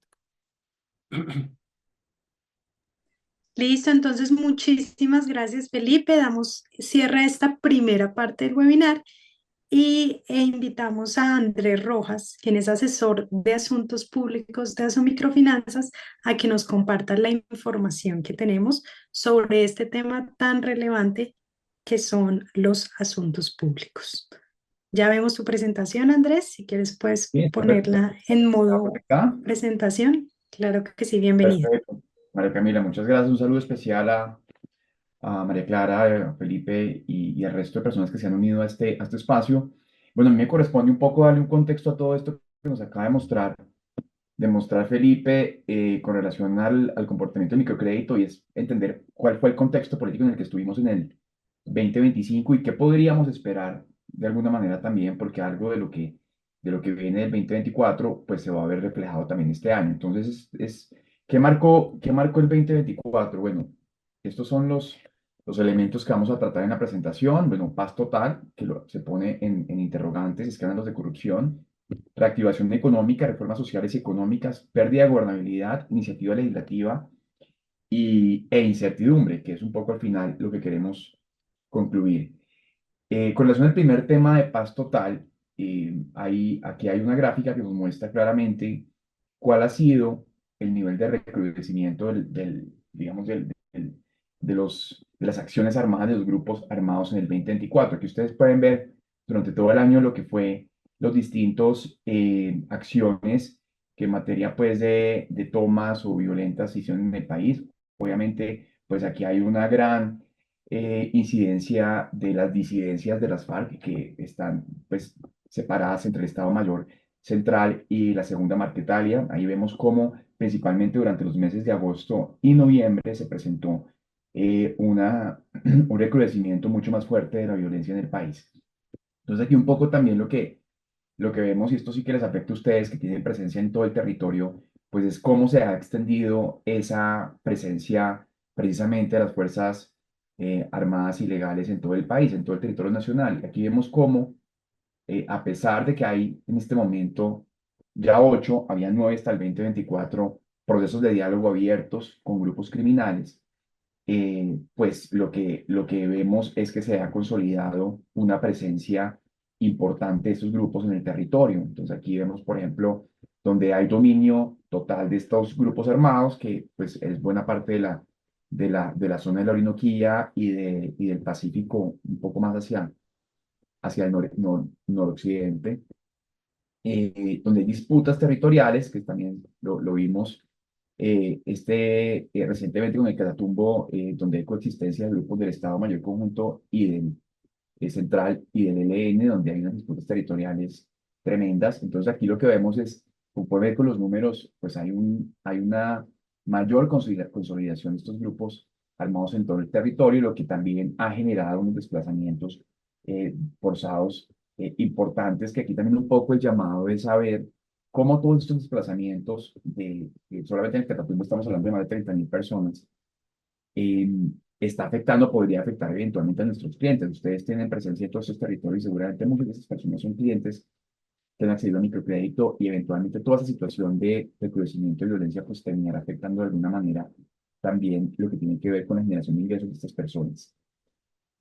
Listo, entonces muchísimas gracias, Felipe. Damos cierre a esta primera parte del webinar e invitamos a Andrés Rojas, quien es asesor de asuntos públicos de Asomicrofinanzas, a que nos comparta la información que tenemos sobre este tema tan relevante que son los asuntos públicos. Ya vemos tu presentación, Andrés. Si quieres, puedes Sí, está perfecto. ponerla en ¿Está modo conectada? presentación. Claro que sí, bienvenido. Perfecto. María Camila, muchas gracias. Un saludo especial a María Clara, a Felipe y al resto de personas que se han unido a este espacio. Bueno, a mí me corresponde un poco darle un contexto a todo esto que nos acaba de mostrar Felipe con relación al comportamiento del microcrédito y es entender cuál fue el contexto político en el que estuvimos en el 2025 y qué podríamos esperar de alguna manera también, porque algo de lo que viene del 2024 pues se va a ver reflejado también este año. Entonces, qué marcó el 2024? Bueno, estos son los elementos que vamos a tratar en la presentación. Bueno, paz total, que se pone en interrogantes, escándalos de corrupción, reactivación económica, reformas sociales y económicas, pérdida de gobernabilidad, iniciativa legislativa e incertidumbre, que es un poco al final lo que queremos concluir. Con relación al primer tema de paz total, aquí hay una gráfica que nos muestra claramente cuál ha sido el nivel de recrudecimiento digamos, de las acciones armadas de los grupos armados en el 2024. Aquí ustedes pueden ver durante todo el año lo que fue los distintos acciones que en materia pues de tomas o violentas hicieron en el país. Obviamente, pues aquí hay una gran incidencia de las disidencias de las FARC que están pues separadas entre el Estado Mayor Central y la Segunda Marquetalia. Ahí vemos cómo principalmente durante los meses de agosto y noviembre se presentó un recrudecimiento mucho más fuerte de la violencia en el país. Entonces aquí un poco también lo que vemos, y esto sí que les afecta a ustedes que tienen presencia en todo el territorio, pues es cómo se ha extendido esa presencia precisamente de las fuerzas armadas ilegales en todo el país, en todo el territorio nacional. Y aquí vemos cómo, a pesar de que hay en este momento ya 8, había 9 hasta el 2024 procesos de diálogo abiertos con grupos criminales, pues lo que vemos es que se ha consolidado una presencia importante de estos grupos en el territorio. Entonces aquí vemos, por ejemplo, donde hay dominio total de estos grupos armados, que pues es buena parte de la zona de la Orinoquía y del Pacífico, un poco más hacia el noroccidente, donde hay disputas territoriales, que también lo vimos recientemente con el Catatumbo, donde hay coexistencia de grupos del Estado Mayor Conjunto y del Central y del ELN, donde hay unas disputas territoriales tremendas. Entonces aquí lo que vemos es, como pueden ver con los números, pues hay una mayor consolidación de estos grupos armados en todo el territorio, lo que también ha generado unos desplazamientos forzados importantes, que aquí también un poco el llamado es saber cómo todos estos desplazamientos solamente en el Catatumbo estamos hablando de más de 30.000 personas, eh, está afectando, podría afectar eventualmente a nuestros clientes. Ustedes tienen presencia en todos estos territorios y seguramente muchas de esas personas son clientes que han accedido a microcrédito y eventualmente toda esa situación de recrudecimiento y violencia pues terminará afectando de alguna manera también lo que tiene que ver con la generación de ingresos de estas personas.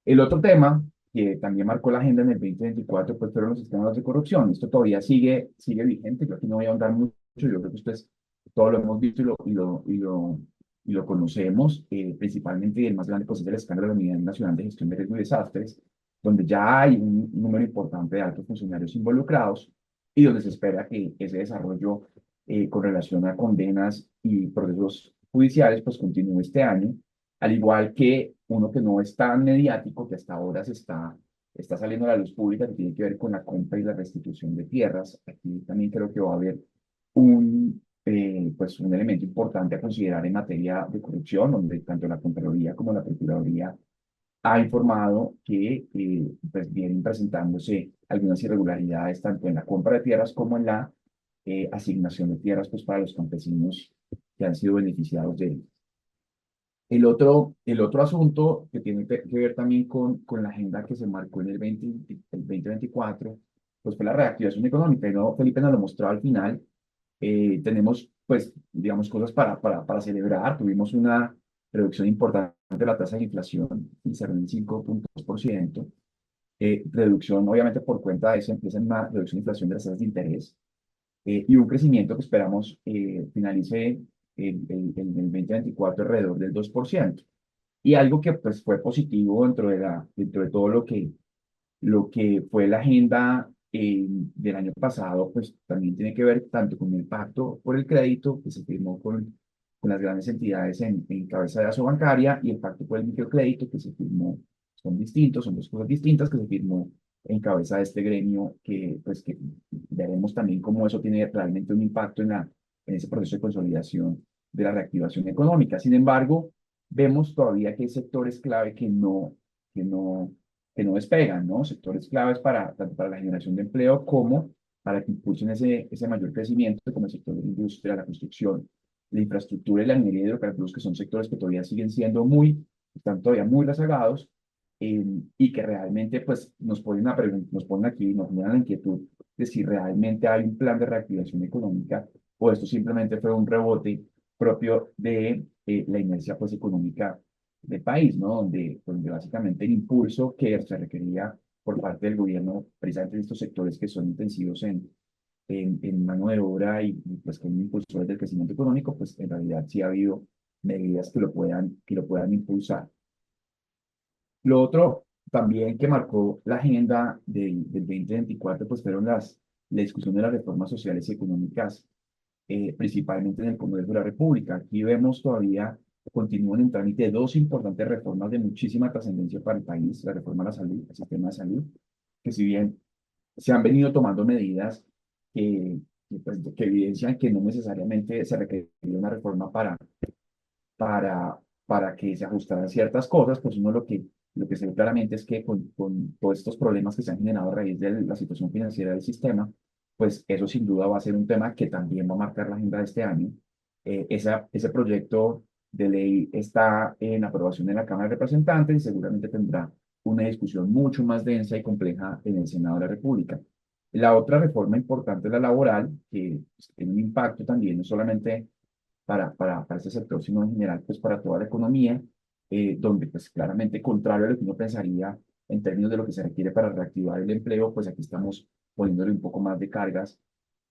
El otro tema que también marcó la agenda en el 2024 pues fueron los escándalos de corrupción. Esto todavía sigue vigente, yo aquí no voy a ahondar mucho, yo creo que ustedes todos lo hemos visto y lo conocemos, principalmente el más grande pues es el escándalo de la Unidad Nacional de Gestión de Riesgos y Desastres, donde ya hay un número importante de altos funcionarios involucrados y donde se espera que ese desarrollo con relación a condenas y procesos judiciales pues continúe este año, al igual que uno que no es tan mediático, que hasta ahora está saliendo a la luz pública, que tiene que ver con la compra y la restitución de tierras. Aquí también creo que va a haber pues un elemento importante a considerar en materia de corrupción, donde tanto la Contraloría como la Procuraduría ha informado que pues vienen presentándose algunas irregularidades tanto en la compra de tierras como en la asignación de tierras pues, para los campesinos que han sido beneficiados de ello. El otro asunto que tiene que ver también con la agenda que se marcó en el 2024, pues fue la reactivación económica. Y no, Felipe nos lo mostró al final. Tenemos, pues, digamos, cosas para celebrar. Tuvimos una reducción importante de la tasa de inflación, y cerró en 5,2%. Reducción, obviamente, por cuenta de esa reducción de inflación de las tasas de interés y un crecimiento que esperamos finalice el 2024 alrededor del 2%. Y algo que pues, fue positivo dentro de todo lo que fue la agenda del año pasado, pues también tiene que ver tanto con el pacto por el crédito que se firmó con las grandes entidades en cabeza de Asobancaria y el pacto por el microcrédito que se firmó, son distintos, son dos cosas distintas que se firmó en cabeza de este gremio que pues que veremos también cómo eso tiene realmente un impacto en ese proceso de consolidación de la reactivación económica. Sin embargo, vemos todavía que hay sectores clave que no que no despegan, ¿no? Sectores claves tanto para la generación de empleo como para que impulsen ese mayor crecimiento, como el sector de la industria, la construcción, la infraestructura y la minería de hidrocarburos, que son sectores que todavía siguen siendo están todavía muy rezagados y que realmente pues nos ponen aquí, nos ponen la inquietud de si realmente hay un plan de reactivación económica o esto simplemente fue un rebote propio de la inercia pues económica del país, ¿no? Donde básicamente el impulso que se requería por parte del gobierno, precisamente en estos sectores que son intensivos en mano de obra pues con impulsores del crecimiento económico, pues en realidad sí ha habido medidas que lo puedan impulsar. Lo otro también que marcó la agenda del 2024, pues fueron la discusión de las reformas sociales y económicas principalmente en el Congreso de la República. Aquí vemos todavía, continúan en trámite dos importantes reformas de muchísima trascendencia para el país, la reforma a la salud, el sistema de salud, que si bien se han venido tomando medidas que evidencian que no necesariamente se requería una reforma para que se ajustaran ciertas cosas, pues uno lo que se ve claramente es que con todos estos problemas que se han generado a raíz de la situación financiera del sistema, pues eso sin duda va a ser un tema que también va a marcar la agenda de este año. Ese proyecto de ley está en aprobación en la Cámara de Representantes y seguramente tendrá una discusión mucho más densa y compleja en el Senado de la República. La otra reforma importante es la laboral, que pues, tiene un impacto también no solamente para ese sector, sino en general pues para toda la economía, donde pues claramente contrario a lo que uno pensaría en términos de lo que se requiere para reactivar el empleo, pues aquí estamos poniéndole un poco más de cargas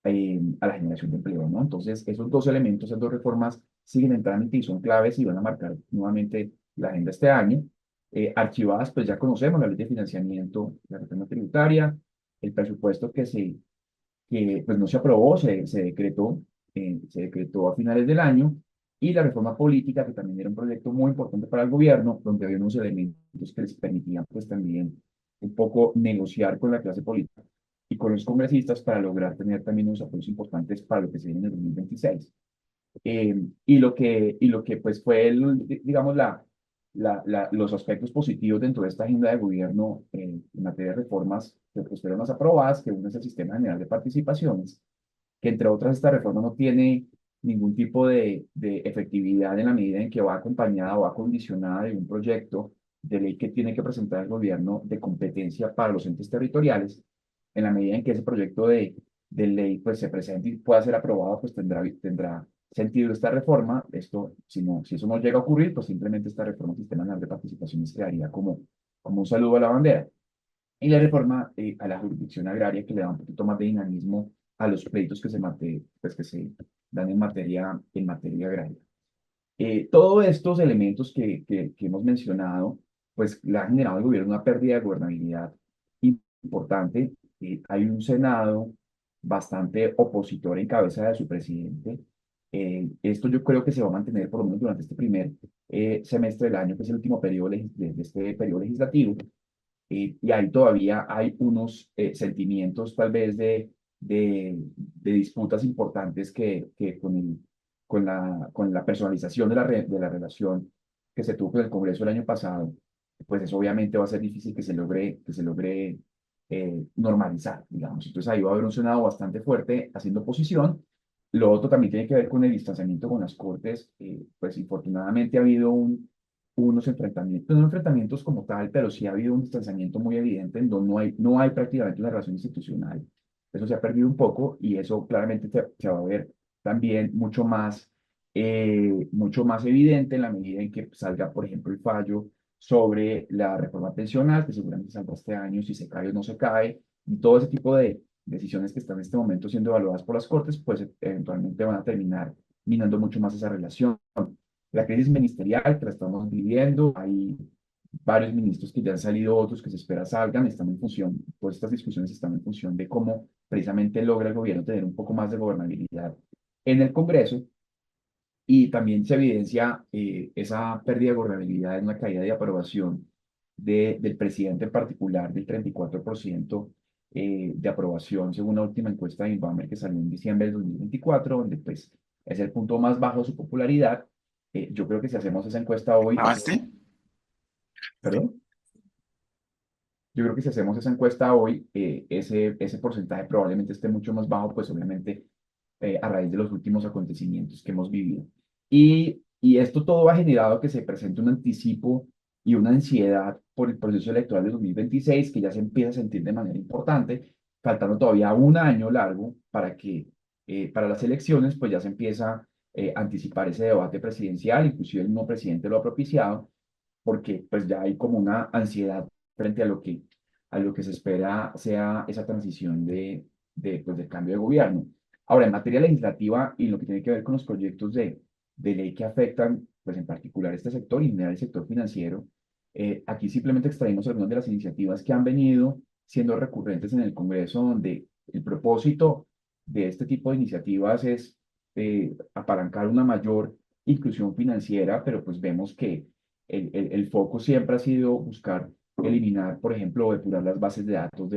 a la generación de empleo, ¿no? Entonces, esos dos elementos, esas dos reformas siguen en trámite y son claves y van a marcar nuevamente la agenda este año. Archivadas, pues ya conocemos la ley de financiamiento, la reforma tributaria, el presupuesto que pues no se aprobó, se decretó a finales del año, y la reforma política, que también era un proyecto muy importante para el gobierno, donde había unos elementos que les permitían pues también un poco negociar con la clase política y con los congresistas para lograr tener también unos apoyos importantes para lo que se viene en el 2026. Y lo que pues fue, digamos, los aspectos positivos dentro de esta agenda de gobierno en materia de reformas que pues fueron las aprobadas, que uno es el Sistema General de Participaciones, que entre otras esta reforma no tiene ningún tipo de efectividad en la medida en que va acompañada o va condicionada de un proyecto de ley que tiene que presentar el gobierno de competencia para los entes territoriales. En la medida en que ese proyecto de ley pues, se presente y pueda ser aprobado, pues tendrá sentido esta reforma. Esto, si eso no llega a ocurrir, pues simplemente esta reforma del Sistema Nacional de Participaciones quedaría como un saludo a la bandera. Y la reforma a la jurisdicción agraria que le da un poquito más de dinamismo a los pleitos que se dan en materia agraria. Todos estos elementos que hemos mencionado, pues le ha generado al gobierno una pérdida de gobernabilidad importante. Hay un Senado bastante opositor en cabeza de su presidente. Esto yo creo que se va a mantener por lo menos durante este primer semestre del año, que es el último periodo de este periodo legislativo. Y ahí todavía hay unos sentimientos tal vez de disputas importantes que con la personalización de la relación que se tuvo con el Congreso el año pasado, pues eso obviamente va a ser difícil que se logre normalizar, digamos. Entonces ahí va a haber un Senado bastante fuerte haciendo oposición. Lo otro también tiene que ver con el distanciamiento con las Cortes. Pues infortunadamente ha habido unos enfrentamientos, no enfrentamientos como tal, pero sí ha habido un distanciamiento muy evidente en donde no hay prácticamente una relación institucional. Eso se ha perdido un poco y eso claramente se va a ver también mucho más evidente en la medida en que salga, por ejemplo, el fallo sobre la reforma pensional, que seguramente saldrá este año, si se cae o no se cae, y todo ese tipo de decisiones que están en este momento siendo evaluadas por las Cortes, pues eventualmente van a terminar minando mucho más esa relación. La crisis ministerial que la estamos viviendo, hay varios ministros que ya han salido, otros que se espera salgan, están en función, todas estas discusiones están en función de cómo precisamente logra el gobierno tener un poco más de gobernabilidad en el Congreso, y también se evidencia esa pérdida de gobernabilidad en una caída de aprobación del presidente en particular del 34% de aprobación, según la última encuesta de Inbamer que salió en diciembre del 2024, donde pues es el punto más bajo de su popularidad. Yo creo que si hacemos esa encuesta hoy, ¿Acabaste? perdón, yo creo que si hacemos esa encuesta hoy, ese porcentaje probablemente esté mucho más bajo, pues obviamente a raíz de los últimos acontecimientos que hemos vivido. Y esto todo ha generado que se presente un anticipo y una ansiedad por el proceso electoral de 2026, que ya se empieza a sentir de manera importante, faltando todavía un año largo para las elecciones, pues ya se empieza a anticipar ese debate presidencial, inclusive el mismo presidente lo ha propiciado, porque pues ya hay como una ansiedad frente a lo que se espera sea esa transición pues, del cambio de gobierno. Ahora, en materia legislativa y lo que tiene que ver con los proyectos de ley que afectan, pues en particular este sector y en general el sector financiero, aquí simplemente extraímos algunas de las iniciativas que han venido siendo recurrentes en el Congreso, donde el propósito de este tipo de iniciativas es apalancar una mayor inclusión financiera, pero pues vemos que el foco siempre ha sido buscar eliminar, por ejemplo, o depurar las bases de datos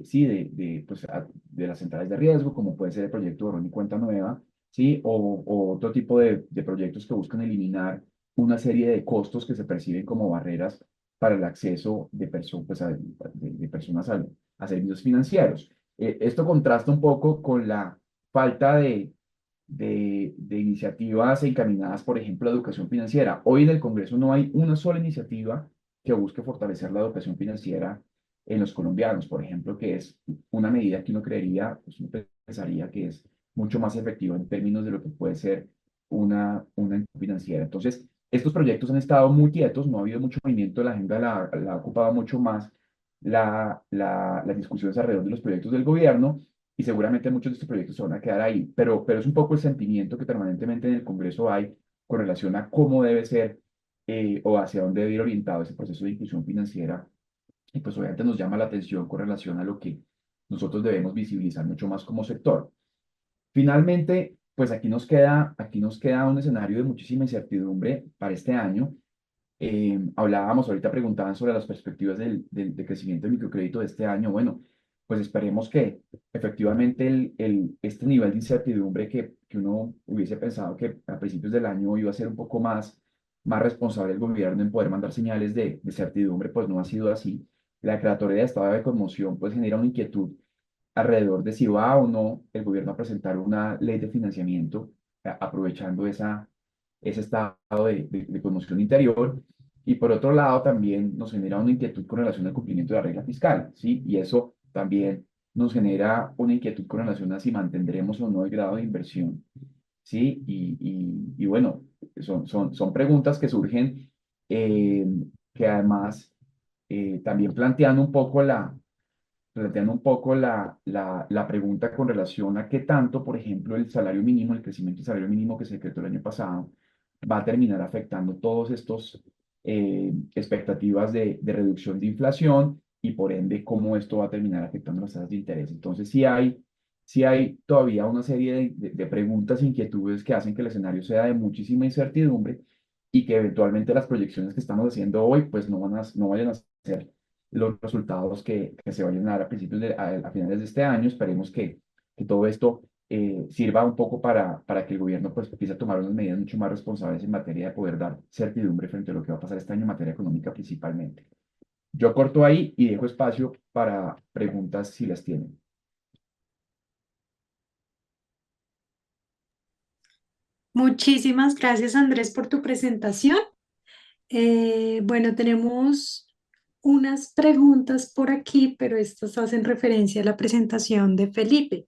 sí, pues, de las centrales de riesgo, como puede ser el proyecto Borrón y Cuenta Nueva, ¿sí? O otro tipo de proyectos que buscan eliminar una serie de costos que se perciben como barreras para el acceso pues, de personas a servicios financieros. Esto contrasta un poco con la falta de iniciativas encaminadas, por ejemplo, a educación financiera. Hoy en el Congreso no hay una sola iniciativa que busque fortalecer la educación financiera en los colombianos, por ejemplo, que es una medida que uno creería, pues uno pensaría que es mucho más efectiva en términos de lo que puede ser una inclusión financiera. Entonces, estos proyectos han estado muy quietos, no ha habido mucho movimiento, la agenda la ha ocupado mucho más las discusiones alrededor de los proyectos del gobierno, y seguramente muchos de estos proyectos se van a quedar ahí, pero es un poco el sentimiento que permanentemente en el Congreso hay con relación a cómo debe ser o hacia dónde debe ir orientado ese proceso de inclusión financiera, y pues obviamente nos llama la atención con relación a lo que nosotros debemos visibilizar mucho más como sector. Finalmente, pues aquí nos queda un escenario de muchísima incertidumbre para este año. Hablábamos, ahorita preguntaban sobre las perspectivas de crecimiento del microcrédito de este año. Bueno, pues esperemos que efectivamente este nivel de incertidumbre que uno hubiese pensado que a principios del año iba a ser un poco más responsable el gobierno en poder mandar señales de certidumbre, pues no ha sido así. La declaratoria de estado de conmoción pues genera una inquietud alrededor de si va o no el gobierno a presentar una ley de financiamiento, aprovechando ese estado de conmoción interior. Y por otro lado, también nos genera una inquietud con relación al cumplimiento de la regla fiscal, ¿sí? Y eso también nos genera una inquietud con relación a si mantendremos o no el grado de inversión, ¿sí? Y bueno, son preguntas que surgen, eh, que además también planteando un poco la pregunta con relación a qué tanto, por ejemplo, el salario mínimo, el crecimiento del salario mínimo que se decretó el año pasado, va a terminar afectando todos estos expectativas de reducción de inflación y por ende cómo esto va a terminar afectando las tasas de interés. Entonces, sí hay todavía una serie de preguntas e inquietudes que hacen que el escenario sea de muchísima incertidumbre y que eventualmente las proyecciones que estamos haciendo hoy pues no vayan a ser los resultados que se vayan a dar a principios a finales de este año. Esperemos que todo esto sirva un poco para que el gobierno pues empiece a tomar unas medidas mucho más responsables en materia de poder dar certidumbre frente a lo que va a pasar este año en materia económica principalmente. Yo corto ahí y dejo espacio para preguntas si las tienen. Muchísimas gracias, Andrés, por tu presentación. Bueno, tenemos unas preguntas por aquí, pero estas hacen referencia a la presentación de Felipe.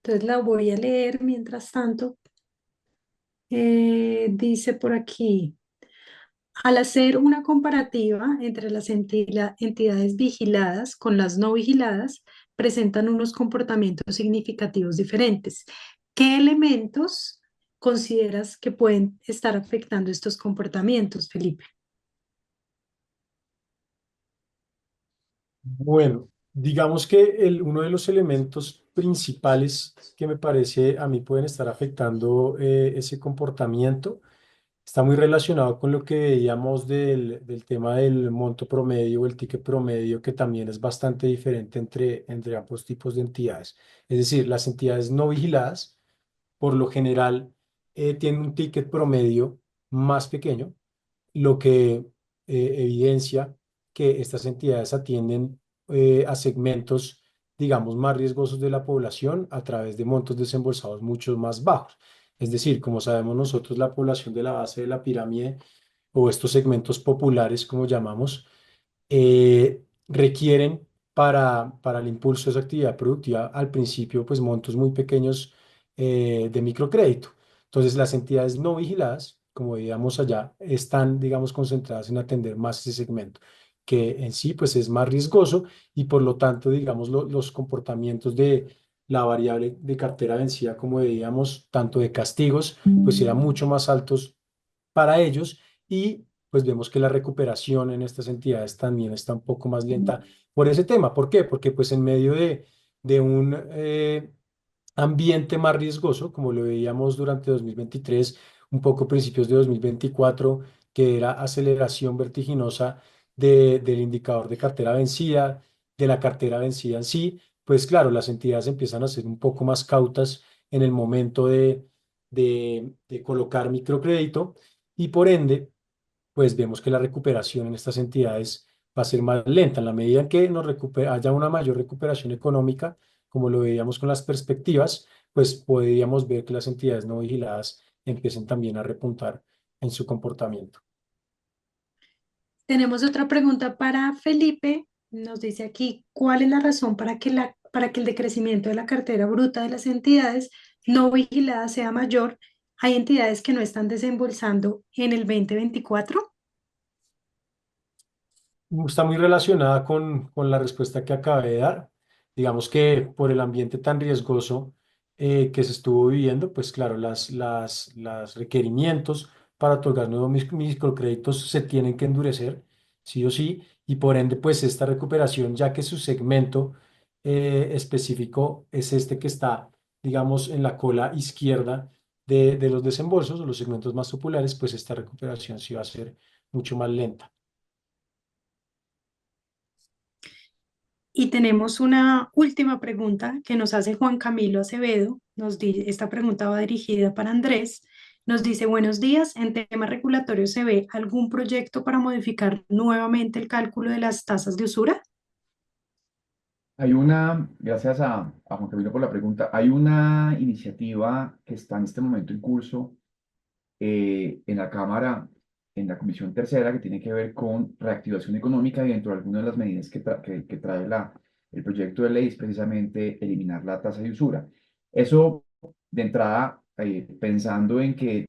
Entonces la voy a leer mientras tanto. Dice por aquí, al hacer una comparativa entre las entidades vigiladas con las no vigiladas, presentan unos comportamientos significativos diferentes. ¿Qué elementos consideras que pueden estar afectando estos comportamientos, Felipe? Bueno, digamos que uno de los elementos principales que me parece a mí pueden estar afectando ese comportamiento está muy relacionado con lo que veíamos del tema del monto promedio o el ticket promedio, que también es bastante diferente entre ambos tipos de entidades. Es decir, las entidades no vigiladas, por lo general, tienen un ticket promedio más pequeño, lo que evidencia que estas entidades atienden a segmentos, digamos, más riesgosos de la población a través de montos desembolsados mucho más bajos. Es decir, como sabemos nosotros, la población de la base de la pirámide o estos segmentos populares, como llamamos, requieren para el impulso de esa actividad productiva al principio, pues montos muy pequeños de microcrédito. Entonces, las entidades no vigiladas, como veíamos allá, están, digamos, concentradas en atender más ese segmento, que en sí, pues es más riesgoso y por lo tanto, digamos, los comportamientos de la variable de cartera vencida, como veíamos, tanto de castigos, pues eran mucho más altos para ellos y pues vemos que la recuperación en estas entidades también está un poco más lenta por ese tema. ¿Por qué? Porque pues en medio de un ambiente más riesgoso, como lo veíamos durante 2023, un poco principios de 2024, que era aceleración vertiginosa del indicador de cartera vencida, de la cartera vencida en sí, pues claro, las entidades empiezan a ser un poco más cautas en el momento de colocar microcrédito y por ende, pues vemos que la recuperación en estas entidades va a ser más lenta. En la medida en que haya una mayor recuperación económica, como lo veíamos con las perspectivas, pues podríamos ver que las entidades no vigiladas empiecen también a repuntar en su comportamiento. Tenemos otra pregunta para Felipe. Nos dice aquí, ¿cuál es la razón para que el decrecimiento de la cartera bruta de las entidades no vigiladas sea mayor? ¿Hay entidades que no están desembolsando en el 2024? Está muy relacionada con la respuesta que acabé de dar. Digamos que por el ambiente tan riesgoso que se estuvo viviendo, pues claro, las requerimientos para otorgar nuevos microcréditos se tienen que endurecer, sí o sí, y por ende, pues esta recuperación, ya que su segmento específico es este que está, digamos, en la cola izquierda de los desembolsos o los segmentos más populares, pues esta recuperación sí va a ser mucho más lenta. Y tenemos una última pregunta que nos hace Juan Camilo Acevedo. Esta pregunta va dirigida para Andrés. Nos dice, buenos días, en tema regulatorio, ¿se ve algún proyecto para modificar nuevamente el cálculo de las tasas de usura? Gracias a Juan Camilo por la pregunta, hay una iniciativa que está en este momento en curso en la Cámara, en la Comisión Tercera, que tiene que ver con reactivación económica y dentro de algunas de las medidas que trae el proyecto de ley es precisamente eliminar la tasa de usura. Eso, de entrada, pensando en que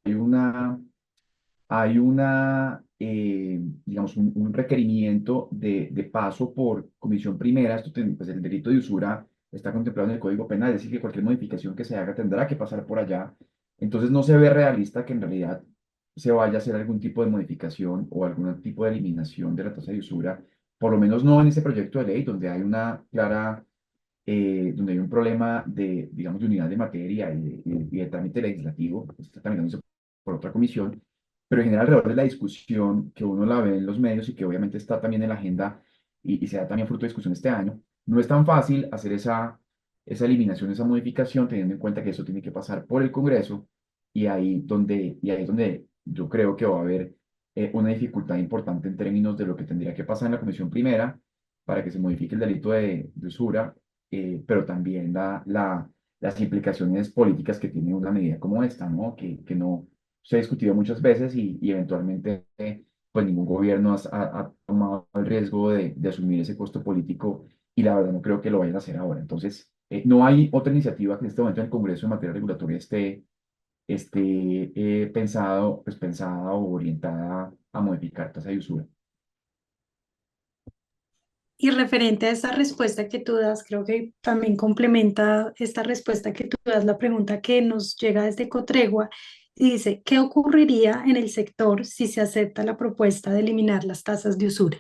digamos, un requerimiento de paso por comisión primera. Pues el delito de usura está contemplado en el Código Penal, es decir, que cualquier modificación que se haga tendrá que pasar por allá. Entonces no se ve realista que en realidad se vaya a hacer algún tipo de modificación o algún tipo de eliminación de la tasa de usura, por lo menos no en ese proyecto de ley donde hay una clara, donde hay un problema de, digamos, de unidad de materia y de trámite legislativo, pues, está tramitándose por otra comisión, pero en general alrededor de la discusión que uno la ve en los medios y que obviamente está también en la agenda y se da también fruto de discusión este año, no es tan fácil hacer esa eliminación, esa modificación, teniendo en cuenta que eso tiene que pasar por el Congreso y ahí es donde yo creo que va a haber una dificultad importante en términos de lo que tendría que pasar en la Comisión Primera para que se modifique el delito de usura, pero también las implicaciones políticas que tiene una medida como esta, ¿no? Que no se ha discutido muchas veces y eventualmente pues ningún gobierno ha tomado el riesgo de asumir ese costo político y la verdad no creo que lo vayan a hacer ahora. Entonces, no hay otra iniciativa que en este momento en el Congreso en materia regulatoria esté pensada o orientada a modificar tasa de usura. Y referente a esta respuesta que tú das, creo que también complementa esta respuesta que tú das la pregunta que nos llega desde Cotregua y dice, ¿qué ocurriría en el sector si se acepta la propuesta de eliminar las tasas de usura?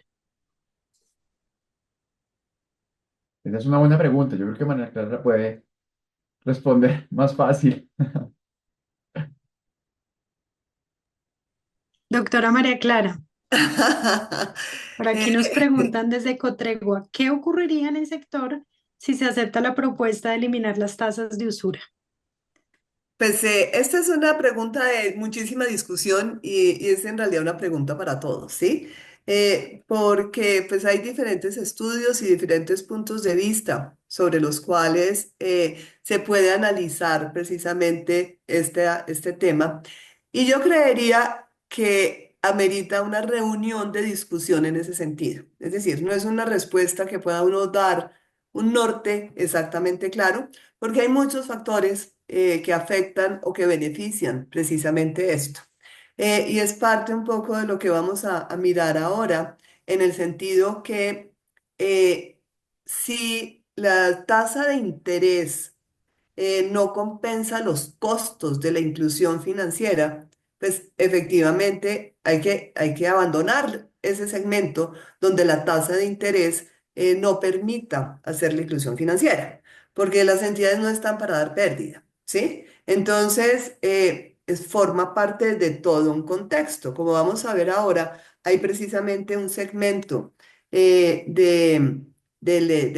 Esa es una buena pregunta. Yo creo que María Clara puede responder más fácil. Doctora María Clara, por aquí nos Eh, preguntan desde Cotregua, ¿qué ocurriría en el sector si se acepta la propuesta de eliminar las tasas de usura? Pues esta es una pregunta de muchísima discusión y es en realidad una pregunta para todos, ¿sí? Porque pues hay diferentes estudios y diferentes puntos de vista sobre los cuales se puede analizar precisamente este tema. Y yo creería que amerita una reunión de discusión en ese sentido. Es decir, no es una respuesta que pueda uno dar un norte exactamente claro porque hay muchos factores que afectan o que benefician precisamente esto. Y es parte un poco de lo que vamos a mirar ahora, en el sentido que eh, si la tasa de interés no compensa los costos de la inclusión financiera, pues efectivamente hay que abandonar ese segmento donde la tasa de interés no permita hacer la inclusión financiera, porque las entidades no están para dar pérdida, ¿sí? Entonces, forma parte de todo un contexto. Como vamos a ver ahora, hay precisamente un segmento de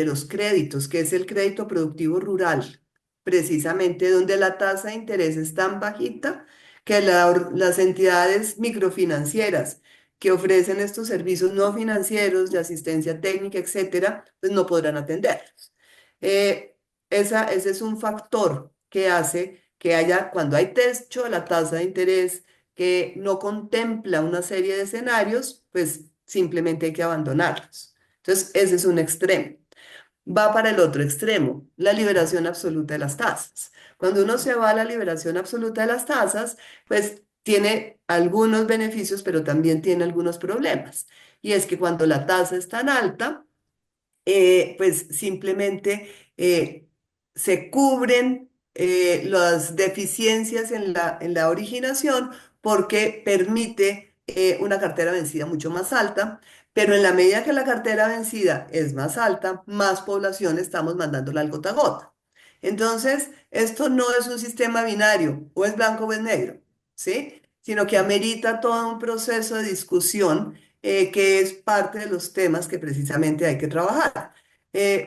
los créditos, que es el crédito productivo rural precisamente donde la tasa de interés es tan bajita que las entidades microfinancieras que ofrecen estos servicios no financieros de asistencia técnica, etcétera, pues no podrán atenderlos. Eh, ese es un factor que hace que haya, cuando hay techo de la tasa de interés que no contempla una serie de escenarios, pues simplemente hay que abandonarlos. Entonces, ese es un extremo va para el otro extremo, la liberación absoluta de las tasas. Cuando uno se va a la liberación absoluta de las tasas, pues tiene algunos beneficios, pero también tiene algunos problemas. Y es que cuando la tasa es tan alta, pues simplemente se cubren las deficiencias en la originación porque permite una cartera vencida mucho más alta, pero en la medida que la cartera vencida es más alta, más población estamos mandándola al gota a gota. Entonces, esto no es un sistema binario, o es blanco o es negro, ¿sí? Sino que amerita todo un proceso de discusión que es parte de los temas que precisamente hay que trabajar.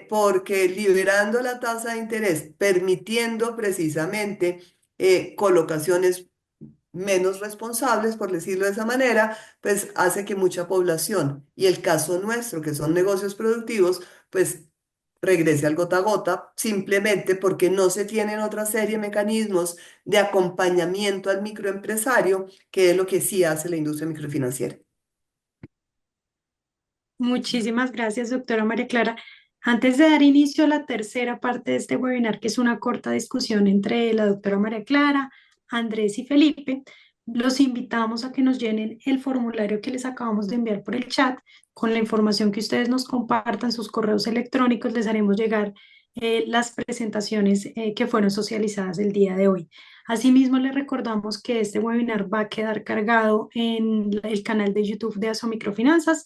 Porque liberando la tasa de interés, permitiendo precisamente colocaciones menos responsables, por decirlo de esa manera, pues hace que mucha población, y el caso nuestro, que son negocios productivos, pues regrese al gota a gota, simplemente porque no se tienen otra serie de mecanismos de acompañamiento al microempresario, que es lo que sí hace la industria microfinanciera. Muchísimas gracias, doctora María Clara. Antes de dar inicio a la tercera parte de este webinar, que es una corta discusión entre la doctora María Clara, Andrés y Felipe, los invitamos a que nos llenen el formulario que les acabamos de enviar por el chat. Con la información que ustedes nos compartan, sus correos electrónicos, les haremos llegar las presentaciones que fueron socializadas el día de hoy. Asimismo, les recordamos que este webinar va a quedar cargado en el canal de YouTube de Aso Microfinanzas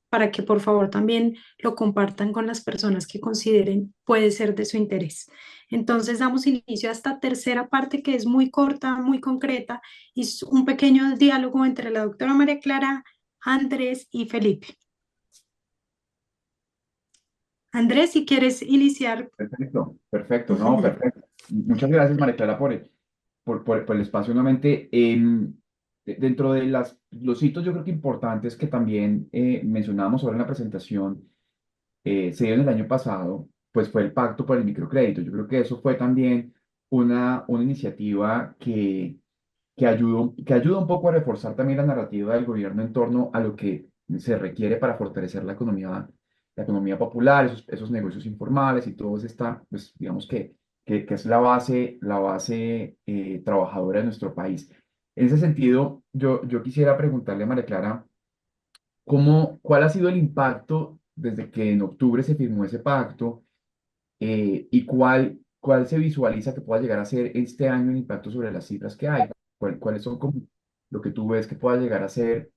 para que por favor también lo compartan con las personas que consideren puede ser de su interés. Entonces damos inicio a esta tercera parte que es muy corta, muy concreta y es un pequeño diálogo entre la doctora María Clara, Andrés y Felipe. Andrés, si quieres iniciar. Perfecto, perfecto, no, perfecto. Muchas gracias, María Clara, por el espacio nuevamente. Dentro de los hitos, yo creo que importantes que también mencionábamos ahora en la presentación, se dio en el año pasado, pues fue el Pacto por el Microcrédito. Yo creo que eso fue también una iniciativa que ayuda un poco a reforzar también la narrativa del gobierno en torno a lo que se requiere para fortalecer la economía popular, esos negocios informales y todo esta, pues digamos que es la base trabajadora de nuestro país. En ese sentido, yo quisiera preguntarle a María Clara, ¿cuál ha sido el impacto desde que en octubre se firmó ese pacto y cuál se visualiza que pueda llegar a ser este año el impacto sobre las cifras que hay? ¿Cuáles son como lo que tú ves que pueda llegar a ser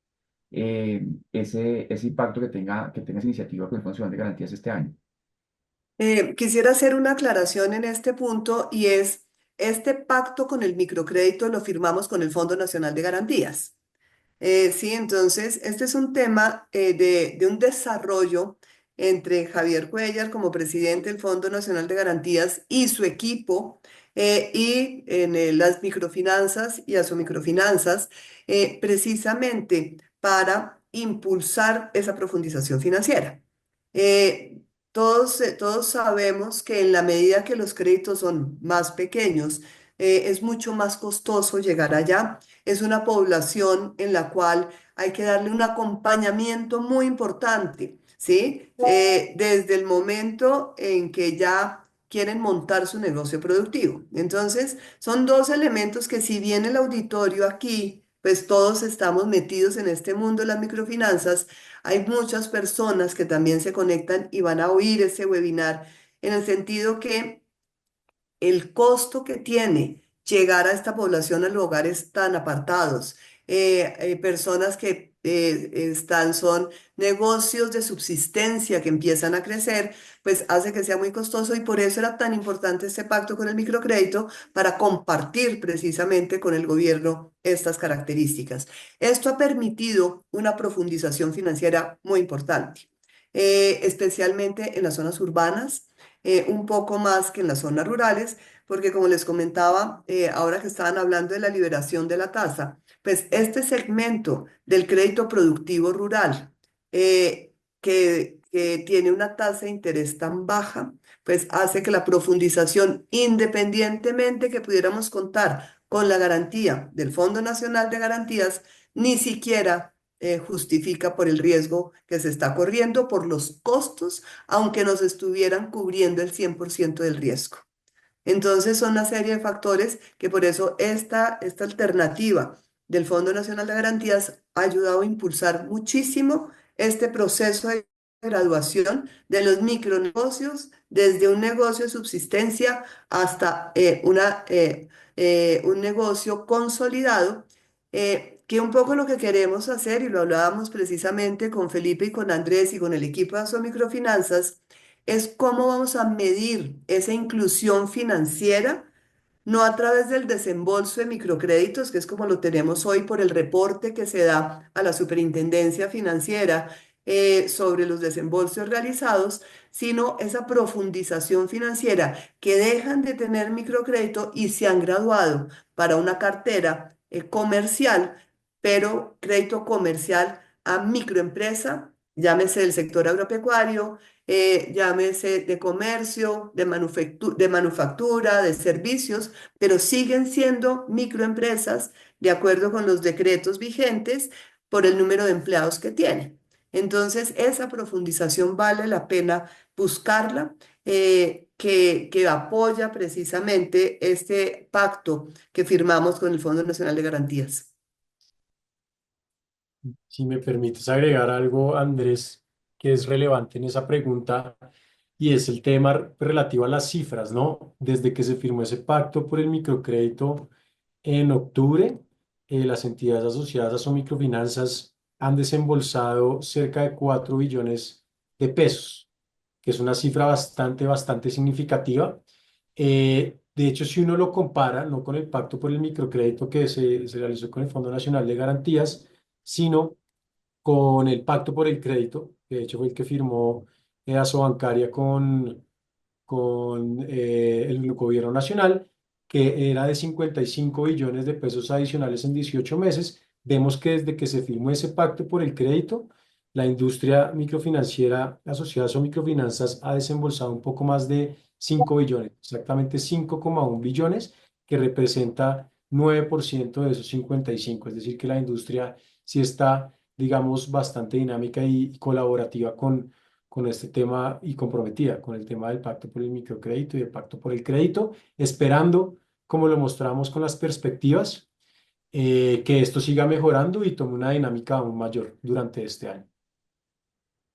ese impacto que tenga esa iniciativa con el Fondo Nacional de Garantías este año? Quisiera hacer una aclaración en este punto y es, este pacto con el microcrédito lo firmamos con el Fondo Nacional de Garantías. Sí, entonces, este es un tema de un desarrollo entre Javier Cuellar como presidente del Fondo Nacional de Garantías y su equipo y en las microfinanzas y Asomicrofinanzas, precisamente para impulsar esa profundización financiera. Todos sabemos que en la medida que los créditos son más pequeños, es mucho más costoso llegar allá. Es una población en la cual hay que darle un acompañamiento muy importante, ¿sí? Desde el momento en que ya quieren montar su negocio productivo. Entonces, son dos elementos que si bien el auditorio aquí, pues todos estamos metidos en este mundo de las microfinanzas, hay muchas personas que también se conectan y van a oír ese webinar en el sentido que el costo que tiene llegar a esta población a lugares tan apartados, personas que son negocios de subsistencia que empiezan a crecer, pues hace que sea muy costoso y por eso era tan importante este pacto con el microcrédito para compartir precisamente con el gobierno estas características. Esto ha permitido una profundización financiera muy importante, especialmente en las zonas urbanas, un poco más que en las zonas rurales, porque como les comentaba, ahora que estaban hablando de la liberación de la tasa, pues este segmento del crédito productivo rural, que tiene una tasa de interés tan baja, pues hace que la profundización, independientemente que pudiéramos contar con la garantía del Fondo Nacional de Garantías, ni siquiera justifica por el riesgo que se está corriendo, por los costos, aunque nos estuvieran cubriendo el 100% del riesgo. Entonces son una serie de factores que por eso esta alternativa del Fondo Nacional de Garantías ha ayudado a impulsar muchísimo este proceso de graduación de los micronegocios, desde un negocio de subsistencia hasta un negocio consolidado, que un poco lo que queremos hacer, y lo hablábamos precisamente con Felipe y con Andrés y con el equipo de Asomicrofinanzas, es cómo vamos a medir esa inclusión financiera, no a través del desembolso de microcréditos, que es como lo tenemos hoy por el reporte que se da a la Superintendencia Financiera sobre los desembolsos realizados, sino esa profundización financiera que dejan de tener microcrédito y se han graduado para una cartera comercial, pero crédito comercial a microempresa llámese del sector agropecuario, llámese de comercio, de manufactura, de servicios, pero siguen siendo microempresas de acuerdo con los decretos vigentes por el número de empleados que tienen. Entonces, esa profundización vale la pena buscarla, que apoya precisamente este pacto que firmamos con el Fondo Nacional de Garantías. Si me permites agregar algo, Andrés, que es relevante en esa pregunta, y es el tema relativo a las cifras, ¿no? Desde que se firmó ese pacto por el microcrédito en octubre, las entidades asociadas a microfinanzas han desembolsado cerca de 4 billones de pesos, que es una cifra bastante significativa. De hecho, si uno lo compara, no con el pacto por el microcrédito que se realizó con el Fondo Nacional de Garantías, sino con el Pacto por el Crédito, que de hecho fue el que firmó Asobancaria con el gobierno nacional, que era de 55 billones de pesos adicionales en 18 meses. Vemos que desde que se firmó ese pacto por el crédito, la industria microfinanciera asociada a microfinanzas ha desembolsado un poco más de 5 billones, exactamente 5,1 billones, que representa 9% de esos 55. Es decir, que la industria sí está, digamos, bastante dinámica y colaborativa con este tema y comprometida con el tema del pacto por el microcrédito y el pacto por el crédito, esperando, como lo mostramos con las perspectivas, que esto siga mejorando y tome una dinámica aún mayor durante este año.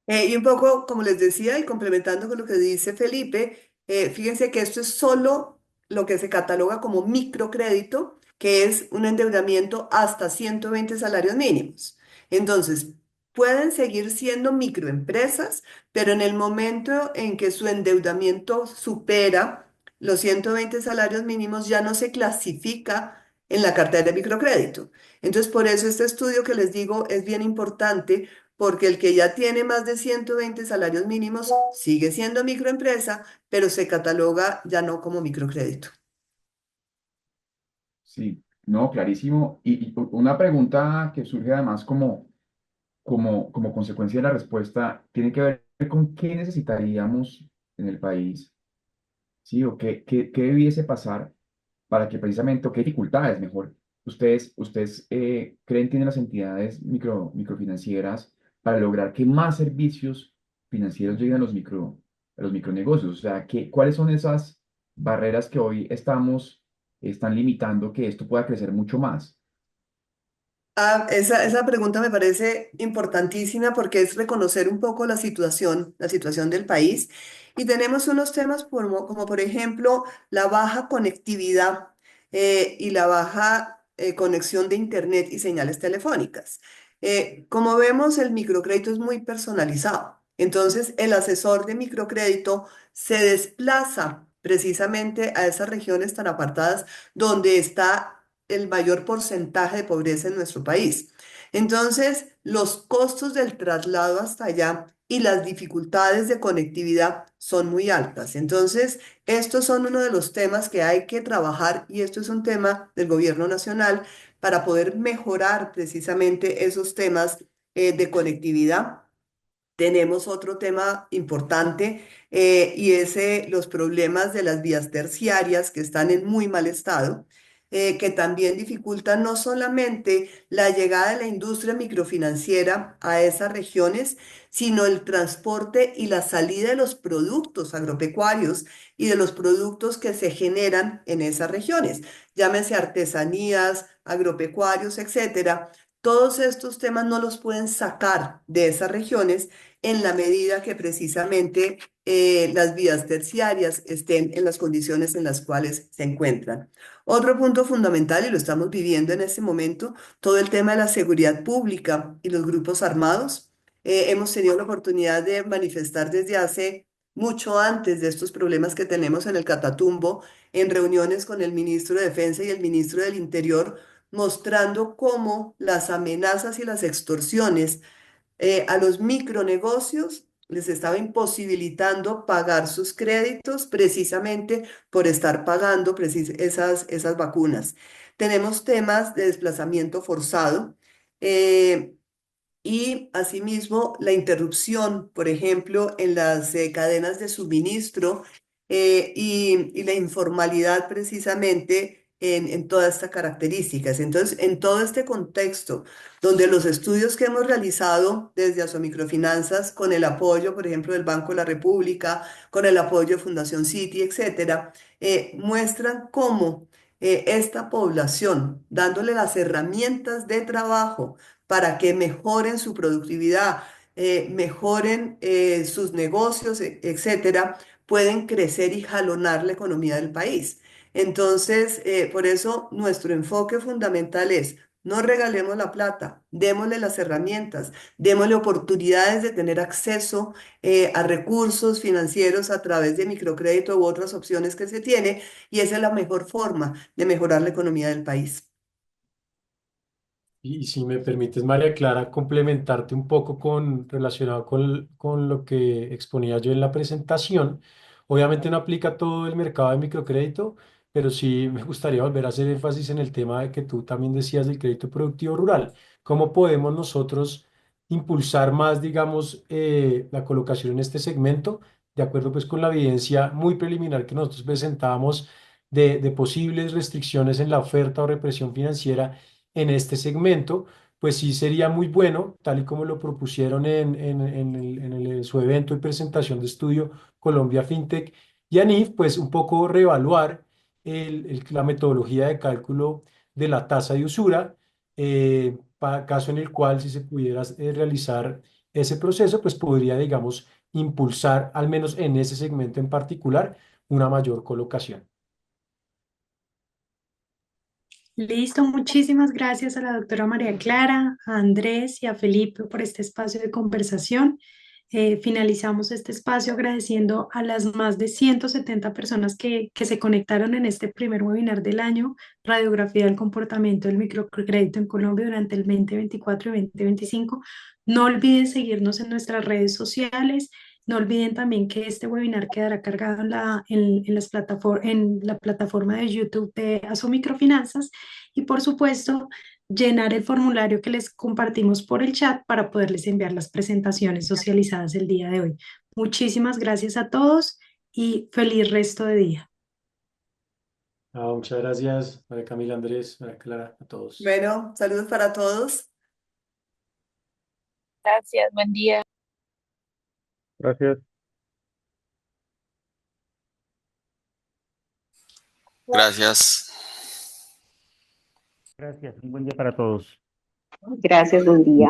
Y un poco, como les decía, y complementando con lo que dice Felipe, fíjense que esto es solo lo que se cataloga como microcrédito, que es un endeudamiento hasta 120 salarios mínimos. Entonces, pueden seguir siendo microempresas, pero en el momento en que su endeudamiento supera los 120 salarios mínimos, ya no se clasifica en la cartera de microcrédito. Entonces, por eso este estudio que les digo es bien importante porque el que ya tiene más de 120 salarios mínimos sigue siendo microempresa, pero se cataloga ya no como microcrédito. Sí, no, clarísimo. Y una pregunta que surge además como consecuencia de la respuesta, tiene que ver con qué necesitaríamos en el país, ¿sí? O qué debiese pasar para que precisamente, o qué dificultades, mejor, ustedes creen tienen las entidades microfinancieras para lograr que más servicios financieros lleguen a los micronegocios. O sea, ¿cuáles son esas barreras que hoy están limitando que esto pueda crecer mucho más? Esa pregunta me parece importantísima porque es reconocer un poco la situación del país. Y tenemos unos temas como por ejemplo la baja conectividad y la baja conexión de Internet y señales telefónicas. Como vemos, el microcrédito es muy personalizado. Entonces, el asesor de microcrédito se desplaza precisamente a esas regiones tan apartadas donde está el mayor porcentaje de pobreza en nuestro país. Entonces, los costos del traslado hasta allá y las dificultades de conectividad son muy altas. Entonces, estos son uno de los temas que hay que trabajar y esto es un tema del gobierno nacional para poder mejorar precisamente esos temas de conectividad. Tenemos otro tema importante y es los problemas de las vías terciarias que están en muy mal estado, que también dificultan no solamente la llegada de la industria microfinanciera a esas regiones, sino el transporte y la salida de los productos agropecuarios y de los productos que se generan en esas regiones, llámese artesanías, agropecuarios, etcétera. Todos estos temas no los pueden sacar de esas regiones en la medida que precisamente las vías terciarias estén en las condiciones en las cuales se encuentran. Otro punto fundamental, y lo estamos viviendo en este momento, todo el tema de la seguridad pública y los grupos armados. Hemos tenido la oportunidad de manifestar desde hace mucho antes de estos problemas que tenemos en el Catatumbo, en reuniones con el ministro de Defensa y el ministro del Interior, mostrando cómo las amenazas y las extorsiones a los micronegocios les estaba imposibilitando pagar sus créditos precisamente por estar pagando esas vacunas. Tenemos temas de desplazamiento forzado. eh, y asimismo la interrupción, por ejemplo, en las cadenas de suministro y la informalidad precisamente en todas estas características. Entonces, en todo este contexto, donde los estudios que hemos realizado desde Asomicrofinanzas, con el apoyo, por ejemplo, del Banco de la República, con el apoyo de Fundación Citi, etcétera, muestran cómo esta población, dándole las herramientas de trabajo, para que mejoren su productividad, mejoren sus negocios, etcétera, pueden crecer y jalonar la economía del país. Entonces, por eso nuestro enfoque fundamental es: no regalemos la plata, démosle las herramientas, démosle oportunidades de tener acceso a recursos financieros a través de microcrédito u otras opciones que se tiene, y esa es la mejor forma de mejorar la economía del país. Y si me permites, María Clara, complementarte un poco relacionado con lo que exponía yo en la presentación. Obviamente no aplica a todo el mercado de microcrédito, pero sí me gustaría volver a hacer énfasis en el tema de que tú también decías del crédito productivo rural. ¿Cómo podemos nosotros impulsar más, digamos, la colocación en este segmento? De acuerdo pues con la evidencia muy preliminar que nosotros presentábamos de posibles restricciones en la oferta o represión financiera en este segmento, pues sí sería muy bueno, tal y como lo propusieron su evento y presentación de estudio Colombia FinTech y ANIF, pues un poco reevaluar la metodología de cálculo de la tasa de usura, para caso en el cual si se pudiera realizar ese proceso, pues podría, digamos, impulsar, al menos en ese segmento en particular, una mayor colocación. Listo, muchísimas gracias a la doctora María Clara, a Andrés y a Felipe por este espacio de conversación. Finalizamos este espacio agradeciendo a las más de 170 personas que se conectaron en este primer webinar del año, Radiografía del comportamiento del microcrédito en Colombia durante el 2024 y 2025. No olviden seguirnos en nuestras redes sociales. No olviden también que este webinar quedará cargado en la plataforma de YouTube de Aso Microfinanzas y por supuesto llenar el formulario que les compartimos por el chat para poderles enviar las presentaciones socializadas el día de hoy. Muchísimas gracias a todos y feliz resto de día. Muchas gracias, María Camila, Andrés, María Clara, a todos. Bueno, saludos para todos. Gracias, buen día. Gracias. Gracias. Gracias. Un buen día para todos. Gracias, buen día.